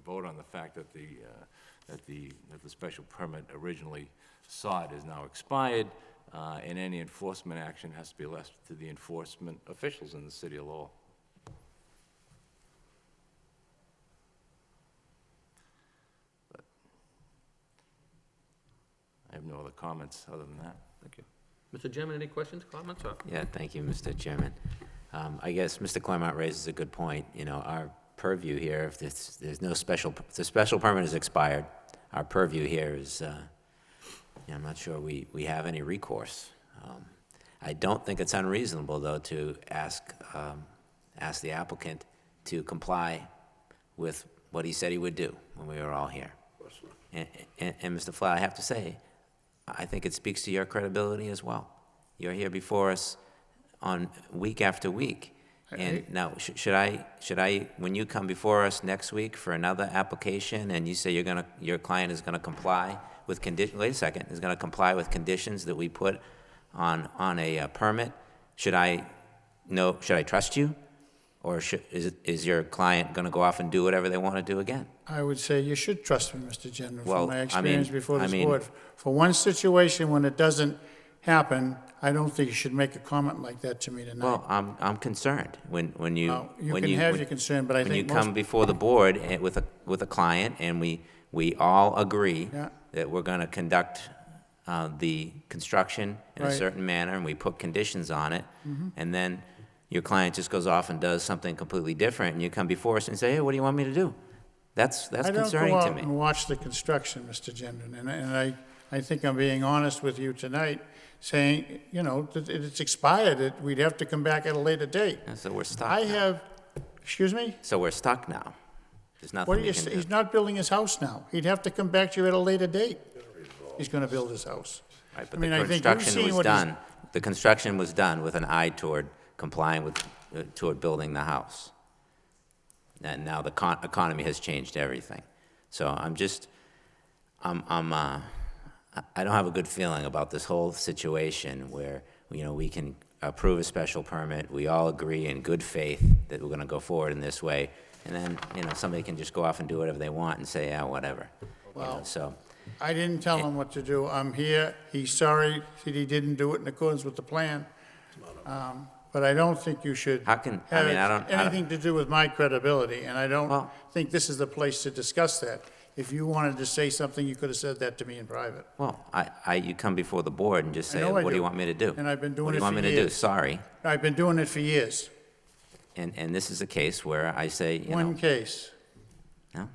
vote on the fact that the special permit originally sought is now expired, and any enforcement action has to be left to the enforcement officials in the city of Lowell. But I have no other comments other than that. Thank you. Mr. Chairman, any questions, comments? Or? Yeah, thank you, Mr. Chairman. I guess Mr. Claremont raises a good point. You know, our purview here, if there's no if the special permit is expired, our purview here is, I'm not sure we have any recourse. I don't think it's unreasonable, though, to ask the applicant to comply with what he said he would do when we were all here. And Mr. Fly, I have to say, I think it speaks to your credibility as well. You're here before us on week after week. And now, should I, when you come before us next week for another application and you say your client is gonna comply with wait a second, is gonna comply with conditions that we put on a permit, should I trust you? Or is your client gonna go off and do whatever they wanna do again? I would say you should trust me, Mr. General, Well, from my I experience mean- before I this mean- board. For one situation, when it doesn't happen, I don't think you should make a comment like that to me tonight. Well, I'm concerned when you Well, you when can you have when- your concern, but I when you think come most, before the board with a client and we all agree Yeah. that we're going to conduct the construction in a Right. certain manner and we put conditions on it, and then your client just goes off and does something completely different, and you come before us and say, hey, what do you want me to do? That's I don't concerning go to out me. and watch the construction, Mr. Gendron, and I think I'm being honest with you tonight, saying, that it's expired, that we'd have to come back at a later date. And so we're stuck I now. have, excuse me? So we're stuck now. There's nothing What do we you can say? do. He's not building his house now. He'd have to come back to you at a later date. He's gonna build his house. Right, but I mean, the I think you've construction seen was what he's- done, the construction was done with an eye toward complying with, toward building the house. And now the economy has changed everything. So I don't have a good feeling about this whole situation where, we can approve a special permit, we all agree in good faith that we're gonna go forward in this way, and then, somebody can just go off and do whatever they want and say, yeah, whatever. Well, So, I didn't tell him what to do. I'm here. He's sorry that he didn't do it in accordance with the plan. But I don't think you should How can- I have mean, I don't- anything to do with my credibility, and I don't Well- think this is the place to discuss that. If you wanted to say something, you could have said that to me in private. well, you come before the board and just I say, know I what do you do. want me to do? And I've been doing What do it you want for me to do? years. Sorry. I've been doing it for years. And this is a case where I say, One case. no?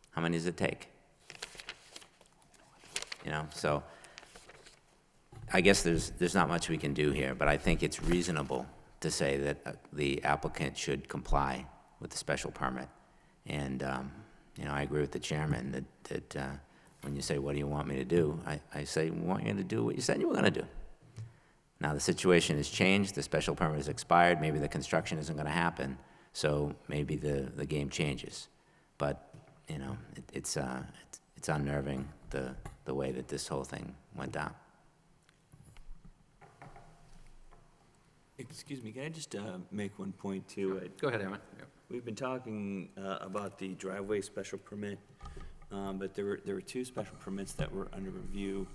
How many does it take? So I guess there's not much we can do here, but I think it's reasonable to say that the applicant should comply with the special permit. And, I agree with the chairman that when you say, what do you want me to do? I say, we want you to do what you said you were going to do. Now, the situation has changed, the special permit has expired, maybe the construction isn't going to happen, so maybe the game changes. But, it's unnerving, the way that this whole thing went down. Excuse me, can I just make one point too? Go ahead, Aaron. Yeah. We've been talking about the driveway special permit, but there were two special permits that were under review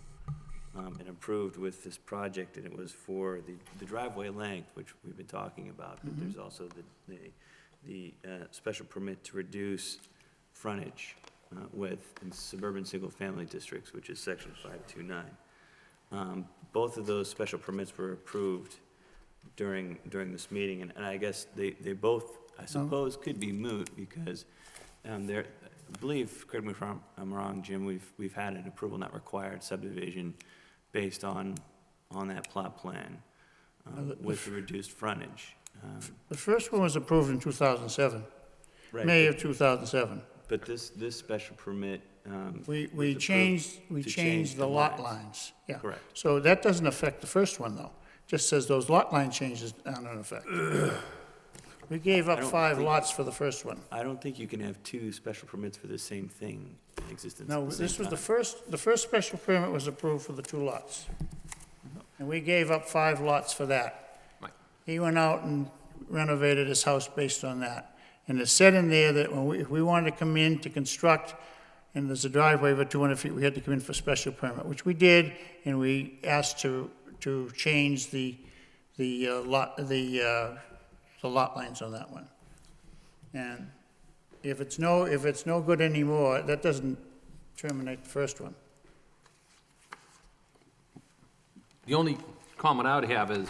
and approved with this project, and it was for the driveway length, which we've been talking about, but there's also the special permit to reduce frontage in suburban single-family districts, which is section 529. Both of those special permits were approved during this meeting, and I guess they both, I suppose, could be moot, because I believe, correct me if I'm wrong, Jim, we've had an approval not required subdivision based on that plot plan with the reduced frontage. The first one was approved in 2007. Right, May but- of 2007. But this special permit, We approved changed, to change the the lot lines. lines. Yeah. Correct. So that doesn't affect the first one, though. Just says those lot line changes aren't in effect. We gave up I don't 5 think- lots for the first one. I don't think you can have two special permits for the same thing in existence at No, the same this was the time. first special permit was approved for the 2 lots. And we gave up 5 lots for that. Right. He went out and renovated his house based on that. And it said in there that if we wanted to come in to construct, and there's a driveway over 200 feet, we had to come in for special permit, which we did, and we asked to change the lot lines on that one. And if it's no good anymore, that doesn't terminate the first one. The only comment I would have is,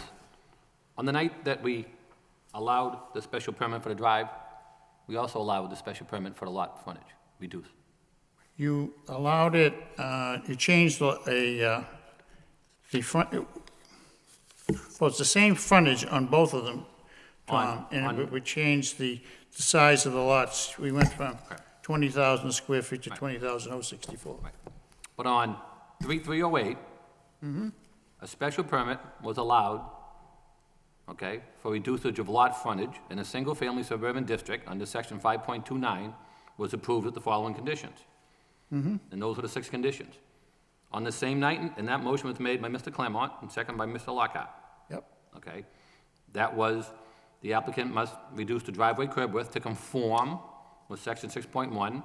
on the night that we allowed the special permit for the drive, we also allowed the special permit for the lot frontage reduced. You allowed it, you changed the front, well, it's the same frontage on both of them, Tom, and we changed the size of the lots. We went from 20,000 square feet to 20,064. But on 3308, a special permit was allowed, okay, for reducage of lot frontage in a single-family suburban district under section 5.29 was approved with the following conditions. And those were the 6 conditions. On the same night, and that motion was made by Mr. Claremont and seconded by Mr. Lockhart. Yep. Okay? That was, the applicant must reduce the driveway curb width to conform with section 6.1.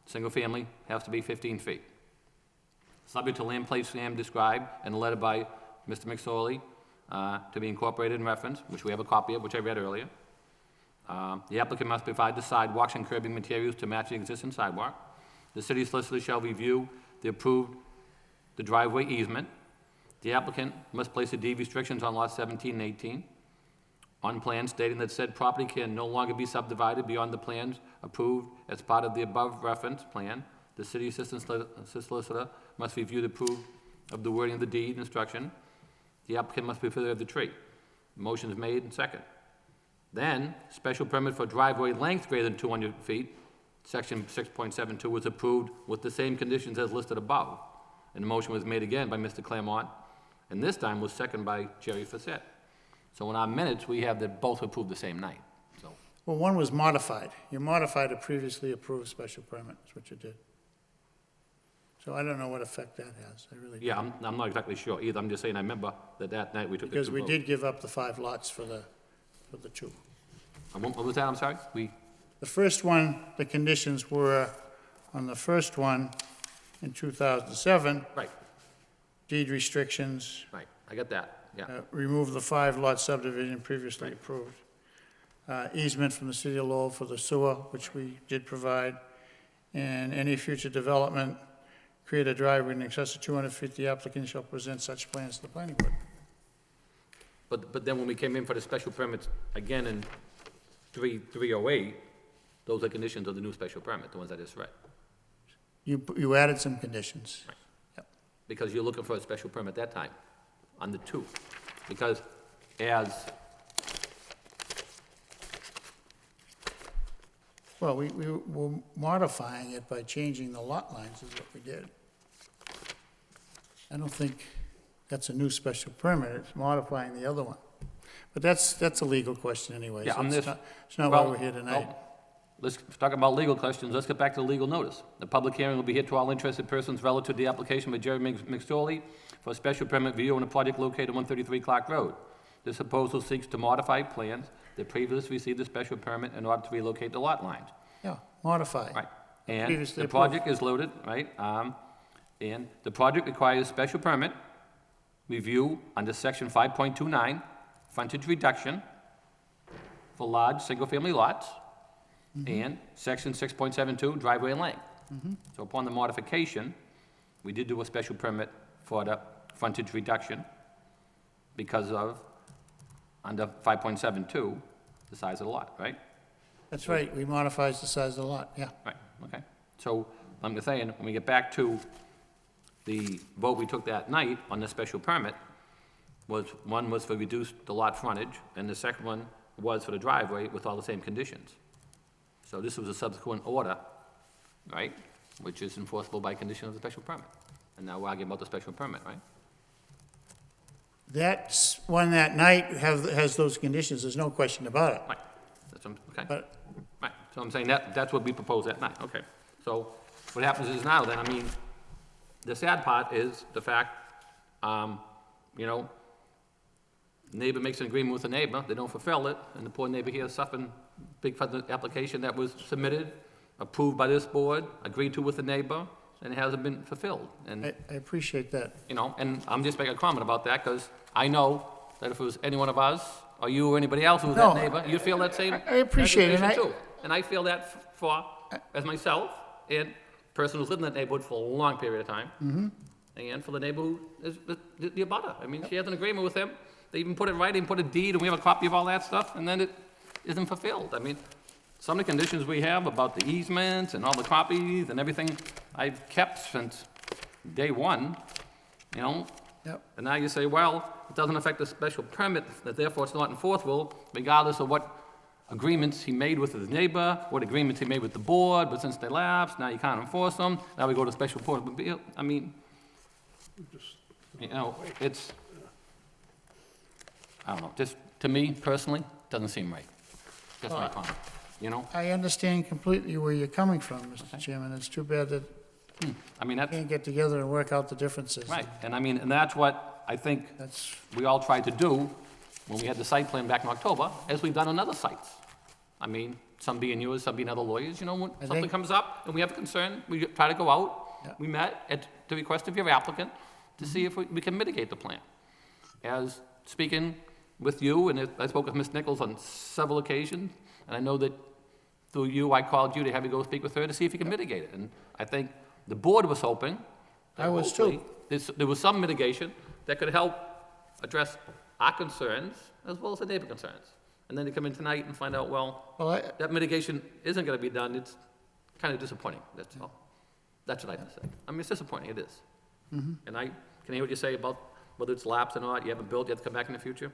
Single family has to be 15 feet. Subject to land, place, and described in a letter by Mr. McSorley to be incorporated in reference, which we have a copy of, which I read earlier. The applicant must provide the sidewalks and curbing materials to match the existing sidewalk. The city solicitor shall review the driveway easement. The applicant must place the deed restrictions on lots 17 and 18 on plans stating that said property can no longer be subdivided beyond the plans approved as part of the above reference plan. The city assistant solicitor must review the proof of the wording of the deed instruction. The applicant must preserve the tree. Motion is made and second. Then, special permit for driveway length greater than 200 feet, section 6.72 was approved with the same conditions as listed above. And the motion was made again by Mr. Claremont, and this time was seconded by Jerry Fassett. So in our minutes, we have that both approved the same night, so. Well, one was modified. You modified a previously approved special permit, is what you did. So I don't know what effect that has, I really don't. Yeah, I'm not exactly sure either, I'm just saying, I remember that night we took the 2 Because we votes. did give up the 5 lots for the 2. And what was that, I'm sorry? The first one, the conditions were, on the first one in 2007, Right, deed restrictions, right, I got that, yeah. remove the 5-lot subdivision previously approved, easement from the city of Lowell for the sewer, which we did provide, and any future development, create a driveway in excess of 200 feet, the applicant shall present such plans to the planning board. But then when we came in for the special permits again in 308, those are conditions of the new special permit, the ones I just read. You added some conditions. Yep. Because you're looking for a special permit that time, on the 2. Because as, Well, we were modifying it by changing the lot lines is what we did. I don't think that's a new special permit, it's modifying the other one. But that's a legal question anyway, yeah, so on this. it's not why well, we're here tonight. well, let's talk about legal questions, let's get back to the legal notice. The public hearing will be here to all interested persons relative to the application by Jerry McSorley for a special permit review on a project located at 133 Clark Road. This proposal seeks to modify plans that previously received a special permit in order to relocate the lot lines. Yeah, modify. Right, and Previously the project is loaded, right, and the project requires special permit review under section 5.29, frontage reduction for large single-family lots, and section 6.72, driveway length. So upon the modification, we did do a special permit for the frontage reduction because of, under 5.72, the size of the lot, right? That's right, we modifies the size of the lot, yeah. Right, okay. So, I'm just saying, when we get back to the vote we took that night on the special permit, one was for reduce the lot frontage, and the second one was for the driveway with all the same conditions. So this was a subsequent order, right, which is enforceable by condition of the special permit. And now we're arguing about the special permit, right? That's one that night has those conditions, there's no question about it. Right. That's, okay. But Right, so I'm saying that's what we proposed that night, okay. So what happens is now then, I mean, the sad part is the fact, you know, neighbor makes an agreement with the neighbor, they don't fulfill it, and the poor neighbor here is suffering big for the application that was submitted, approved by this board, agreed to with the neighbor, and it hasn't been fulfilled. And, I appreciate that. you know, and I'm just making a comment about that, because I know that if it was any one of us, or you or anybody else who was that No, neighbor, you'd feel that same I appreciate it, and aggravation too. And I feel that for, as myself, and person who's lived in that neighborhood for a long period of time, and for the neighbor who is the abutter. I mean, she has an agreement with him, they even put it right, put a deed, and we have a copy of all that stuff, and then it isn't fulfilled. I mean, some of the conditions we have about the easements and all the copies and everything I've kept since day one, you know? Yep. And now you say, well, it doesn't affect the special permit, that therefore it's not enforceable, regardless of what agreements he made with his neighbor, what agreements he made with the board, but since they lapsed, now you can't enforce them, now we go to special court. I mean, you know, it's, I don't know, just, to me personally, doesn't seem right. That's my comment, you know? I understand completely where you're coming from, Mr. Chairman. It's too bad that I mean, we that's, can't get together and work out the differences. right, and I mean, and that's what I think That's, we all tried to do when we had the site plan back in October, as we've done on other sites. I mean, some being yours, some being other lawyers, you know, when something think- comes up and we have a concern, we try to go out. Yeah. We met at the request of your applicant to see if we can mitigate the plan. As speaking with you, and I spoke with Ms. Nichols on several occasions, and I know that through you, I called you to have you go speak with her to see if you can mitigate it. And I think the board was hoping that I was too. hopefully there was some mitigation that could help address our concerns as well as the neighbor concerns. And then to come in tonight and find out, well, that mitigation isn't gonna be done, it's kind of disappointing, that's all. That's what I have to say. I mean, it's disappointing, it is. And I can hear what you say about whether it's lapsed or not, you haven't built, you have to come back in the future,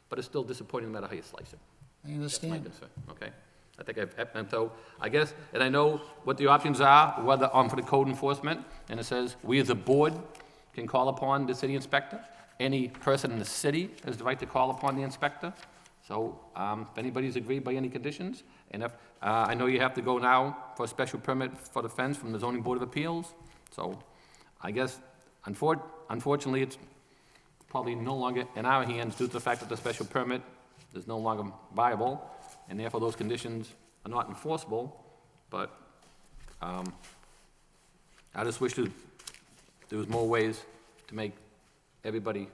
but it's still disappointing no matter how you slice it. I That's my understand. concern, okay? I think and so, I guess, and I know what the options are, whether for the code enforcement, and it says, we as a board can call upon the city inspector. Any person in the city has the right to call upon the inspector. So, if anybody's agreed by any conditions, and if, I know you have to go now for a special permit for the fence from the zoning board of appeals. So, I guess, unfortunately, it's probably no longer in our hands due to the fact that the special permit is no longer viable, and therefore those conditions are not enforceable, but I just wish that there was more ways to make everybody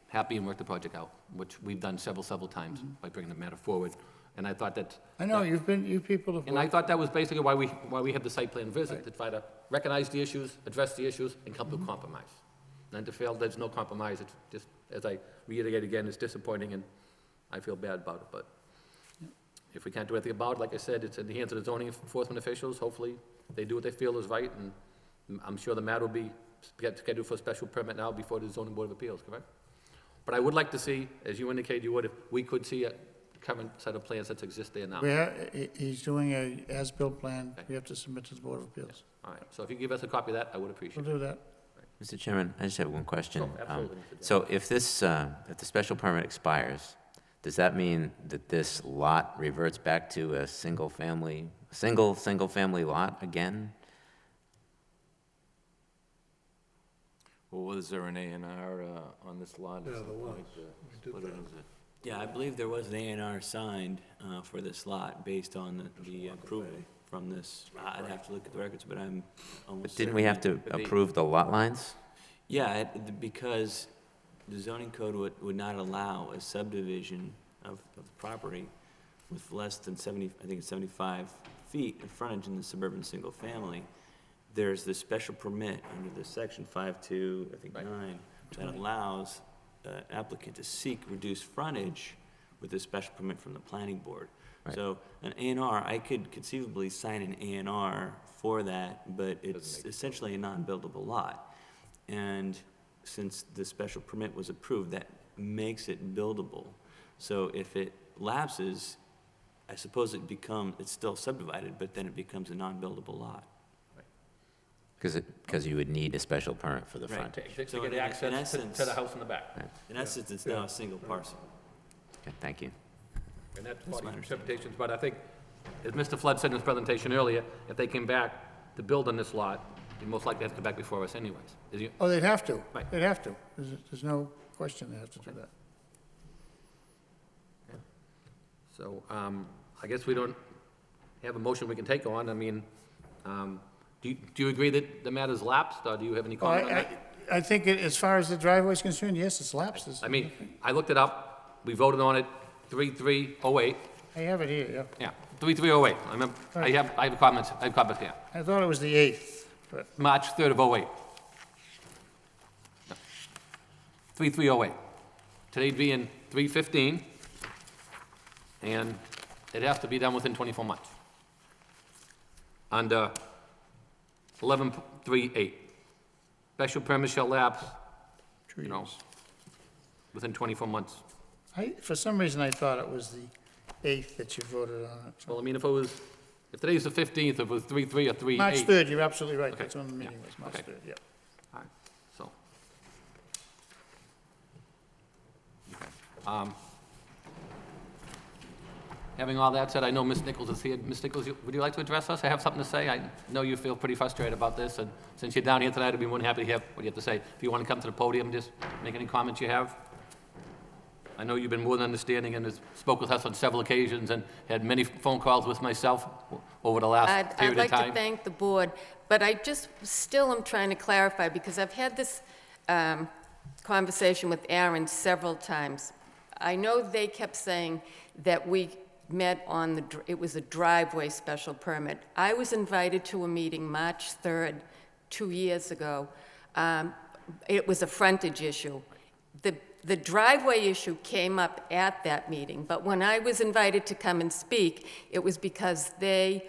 happy and work the project out, which we've done several times by bringing the matter forward. And I thought that. I know, you people have And I worked. thought that was basically why we had the site plan visit, to try to recognize the issues, address the issues, and come to a compromise. And to fail, there's no compromise, it's just, as I reiterate again, it's disappointing, and I feel bad about it, but if we can't do anything about it, like I said, it's in the hands of the zoning enforcement officials, hopefully they do what they feel is right, and I'm sure the matter will be scheduled for a special permit now before the zoning board of appeals, correct? But I would like to see, as you indicated you would, if we could see a current set of plans that exist there now. He's doing a as-built plan, we have to submit to the Board of Appeals. All right, so if you give us a copy of that, I would appreciate We'll it. do that. Mr. Chairman, I just have one question. Sure, absolutely, Mr. Dillon. So if this, if the special permit expires, does that mean that this lot reverts back to a single-family lot again? Well, was there an A and R on this lot? at Yeah, some there was. point, We did what that. is it? Yeah, I believe there was an A&R signed for this lot based on the approval from this. I'd have to look at the records, but I'm almost But didn't we have to certain it could be. approve the lot lines? Yeah, because the zoning code would not allow a subdivision of property with less than 70, I think it's 75 feet of frontage in the suburban single family. There's this special permit under the section 5.2, I think 9, that allows applicant to seek reduced frontage with a special permit from the planning board. Right. So an A&R, I could conceivably sign an A&R for that, but it's essentially a non-buildable lot. And since the special permit was approved, that makes it buildable. So if it lapses, I suppose it's still subdivided, but then it becomes a non-buildable lot. Because you would need a special permit for the Right. frontage. To So get in access to essence- the house in the back. In essence, it's now a single parcel. Okay, thank you. And that's That's body my interpretations, but I think, as Mr. Flood said in his presentation earlier, if they came back to build on this lot, they most likely have to come back before us anyways. Is he- Oh, they'd have to. Right. They'd have to. There's no question they have to do that. So, I guess we don't have a motion we can take on. I mean, do you agree that the matter's lapsed, or do you have any Well, comment on that? I think as far as the driveway's concerned, yes, it's lapsed. I mean, I looked it up, we voted on it 3/3/08, I have it here, yeah. yeah, 3/3/08. I remember, I have comments here. I thought it was the 8th, but March 3rd of '08. 3/3/08. Today being 3/15, and it has to be done within 24 months. Under 11/3/8. Special permit shall lapse, you know, within 24 months. for some reason, I thought it was the 8th that you voted on it. Well, I mean, if today's the 15th, if it was 3/3 or 3/8. March 3rd, you're absolutely right. Okay, That's when the meeting yeah, was, March okay. 3rd, yeah. All right, so. Having all that said, I know Ms. Nichols is here. Ms. Nichols, would you like to address us? I have something to say. I know you feel pretty frustrated about this, and since you're down here tonight, I'd be more than happy to hear what you have to say. If you want to come to the podium, just make any comments you have. I know you've been more than understanding and has spoke with us on several occasions and had many phone calls with myself over the last period of time. I'd like to thank the board, but I just still am trying to clarify, because I've had this conversation with Aaron several times. I know they kept saying that we met on it was a driveway special permit. I was invited to a meeting March 3rd, 2 years ago. It was a frontage issue. The driveway issue came up at that meeting, but when I was invited to come and speak, it was because they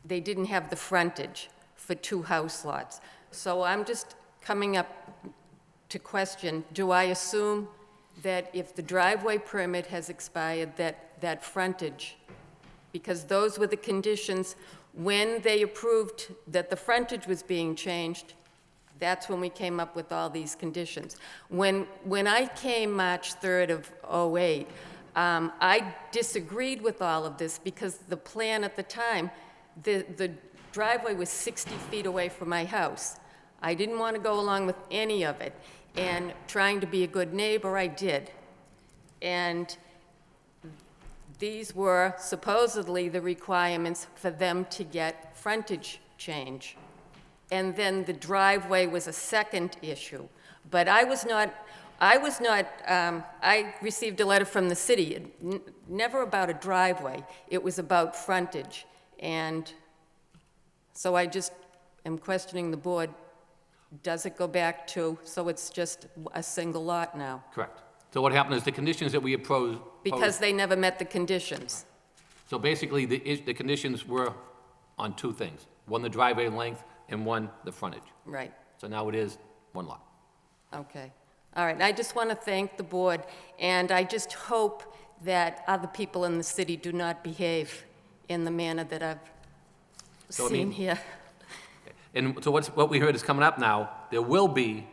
didn't have the frontage for 2 house lots. So I'm just coming up to question, do I assume that if the driveway permit has expired, that frontage, because those were the conditions when they approved that the frontage was being changed, that's when we came up with all these conditions. When I came March 3rd of '08, I disagreed with all of this because the plan at the time, the driveway was 60 feet away from my house. I didn't want to go along with any of it, and trying to be a good neighbor, I did. And these were supposedly the requirements for them to get frontage change. And then the driveway was a second issue. But I received a letter from the city, never about a driveway. It was about frontage. And so I just am questioning the board. Does it go back to, so it's just a single lot now? Correct. So what happened is the conditions that we opposed. Because they never met the conditions. So basically, the conditions were on 2 things. One, the driveway length, and 1, the frontage. Right. So now it is 1 lot. Okay. All right. I just want to thank the board, and I just hope that other people in the city do not behave in the manner that I've So, I seen mean- here. And so what we heard is coming up now, there will be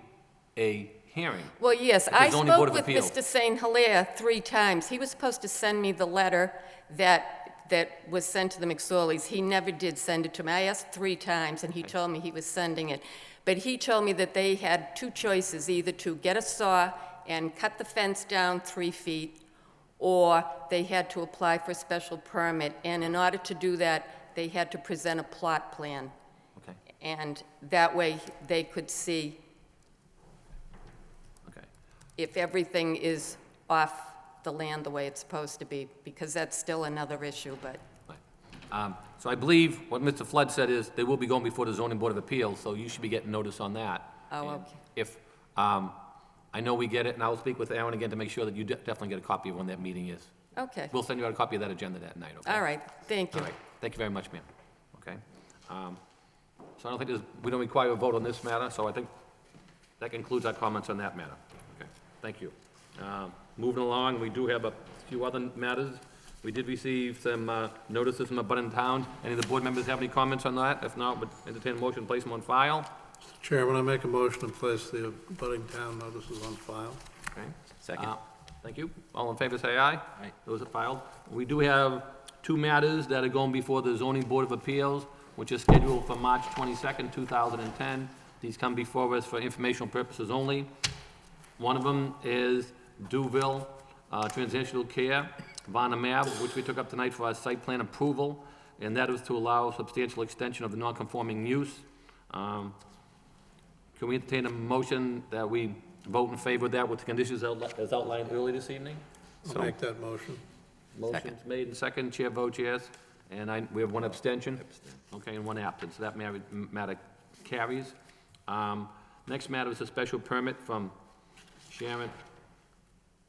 a hearing. Well, yes, At the I zoning board spoke of with appeals. Mr. St. Hilaire 3 times. He was supposed to send me the letter that was sent to the McSorleys. He never did send it to me. I asked 3 times, and he told me he was sending it. But he told me that they had 2 choices, either to get a saw and cut the fence down 3 feet, or they had to apply for a special permit. And in order to do that, they had to present a plot plan. Okay, And that way, they could see okay. if everything is off the land the way it's supposed to be, because that's still another issue, but, Right. So I believe what Mr. Flood said is they will be going before the zoning board of appeals, so you should be getting notice on that. oh, And okay. If, I know we get it, and I'll speak with Aaron again to make sure that you definitely get a copy of when that meeting is. Okay, We'll send you out a copy of that agenda that night, okay? all right, thank you. All right, thank you very much, ma'am. Okay? So I don't think we don't require a vote on this matter, so I think that concludes our comments on that matter. Okay, thank you. Moving along, we do have a few other matters. We did receive some notices from abutting towns. Any of the board members have any comments on that? If not, would entertain a motion, to place them on file. Chairman, I make a motion to place the abutting town notices on file. Okay. Second. Thank you. All in favor, say aye. Aye. Those are filed. We do have two matters that are going before the Zoning Board of Appeals, which is scheduled for March 22nd, 2010. These come before us for informational purposes only. One of them is Duville Transitional Care, Varnum Ave, which we took up tonight for our site plan approval, and that is to allow substantial extension of the non-conforming use. Can we entertain a motion that we vote in favor of that with the conditions as outlined earlier this evening? I'll make that motion. Motion's made and second, chair votes yes, and we have one abstention. Okay, and one absent, so that matter carries. Next matter is a special permit from Sharon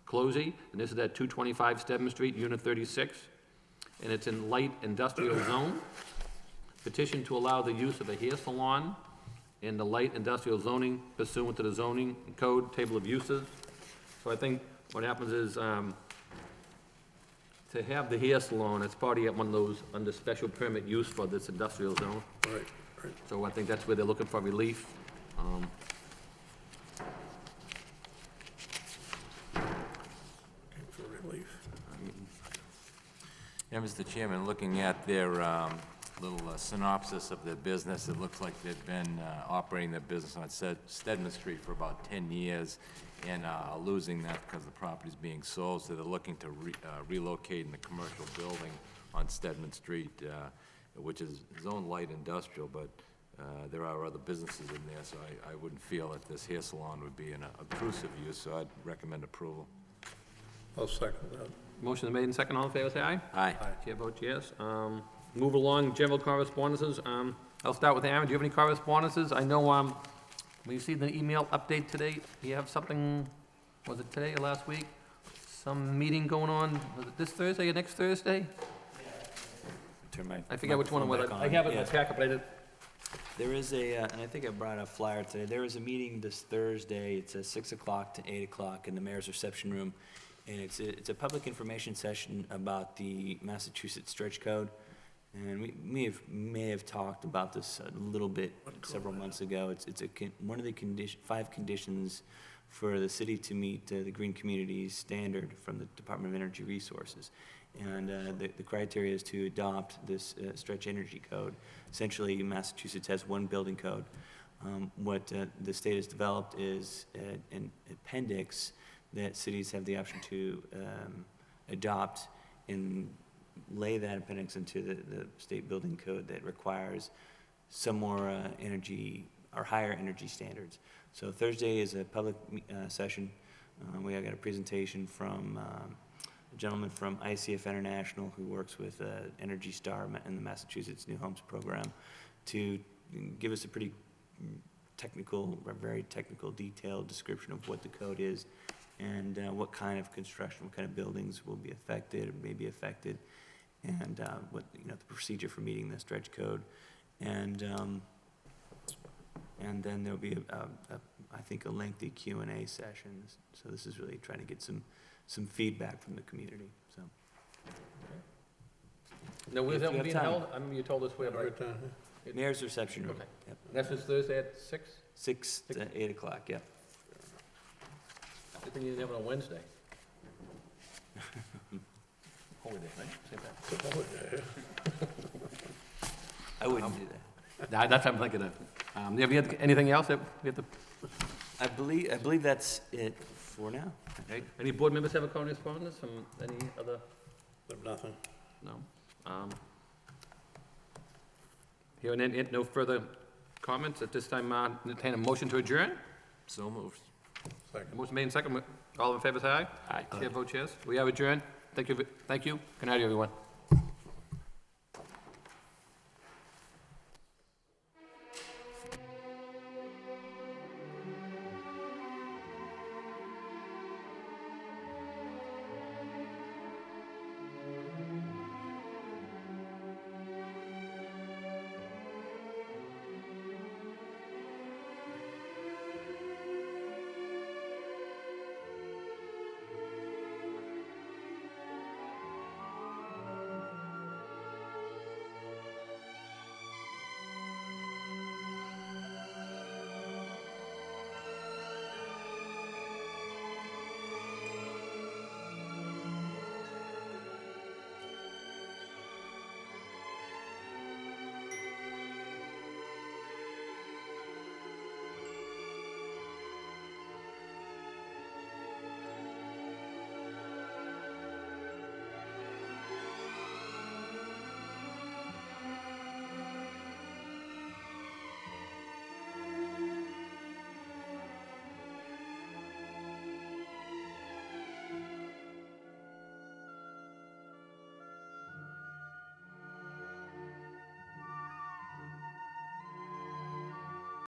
Closey, and this is at 225 Stedman Street, Unit 36, and it's in light industrial zone. Petition to allow the use of a hair salon in the light industrial zoning pursuant to the zoning code table of uses. So I think what happens is, to have the hair salon, it's probably at one of those under special permit use for this industrial zone. Right, right. So I think that's where they're looking for relief. For relief. Yeah, Mr. Chairman, looking at their little synopsis of their business, it looks like they've been operating their business on Stedman Street for about 10 years and are losing that because the property's being sold, so they're looking to relocate in the commercial building on Stedman Street, which is zone light industrial, but there are other businesses in there, so I wouldn't feel that this hair salon would be an obtrusive use, so I'd recommend approval. I'll second that. Motion is made and second, all in favor, say aye. Aye. Chair votes yes. Move along, general correspondences. I'll start with Aaron. Do you have any correspondences? I know, we received an email update today. Do you have something, was it today or last week? Some meeting going on, was it this Thursday or next Thursday? Turn my I forget which one it was. microphone I back have on. it in my Yes. packet, but I didn't. There is a, and I think I brought a flyer today, there is a meeting this Thursday, it's at 6 o'clock to 8 o'clock in the mayor's reception room, and it's a public information session about the Massachusetts stretch code, and we may have talked about this a little bit several months ago. It's one of the 5 conditions for the city to meet the Green Communities standard from the Department of Energy Resources. And the criteria is to adopt this stretch energy code. Essentially, Massachusetts has one building code. What the state has developed is an appendix that cities have the option to adopt and lay that appendix into the state building code that requires some more energy or higher energy standards. So Thursday is a public session. We got a presentation from a gentleman from ICF International who works with Energy Star and the Massachusetts New Homes Program to give us a pretty technical, very technical, detailed description of what the code is and what kind of construction, what kind of buildings will be affected or may be affected, and what the procedure for meeting the stretch code, and then there'll be I think a lengthy Q&A session. So this is really trying to get some feedback from the community. So Now, where's If that you have being time. held? I mean, you told us where, right? Right down here. mayor's reception room. Okay. Yep. That's this Thursday at 6? 6 to 8 o'clock. Yep. I think you didn't have it on Wednesday. Holy day, right? Same time. I wouldn't do that. That's what I'm thinking of. Have you had anything else that we have to, I believe that's it for now. okay? Any board members have a correspondence from any other, Nothing. no? Hearing no further comments, at this time, entertain a motion to adjourn? So moved. Second. Motion made and second, all in favor, say aye. Aye. Chair votes yes. We have adjourned. Thank you. Good night, everyone.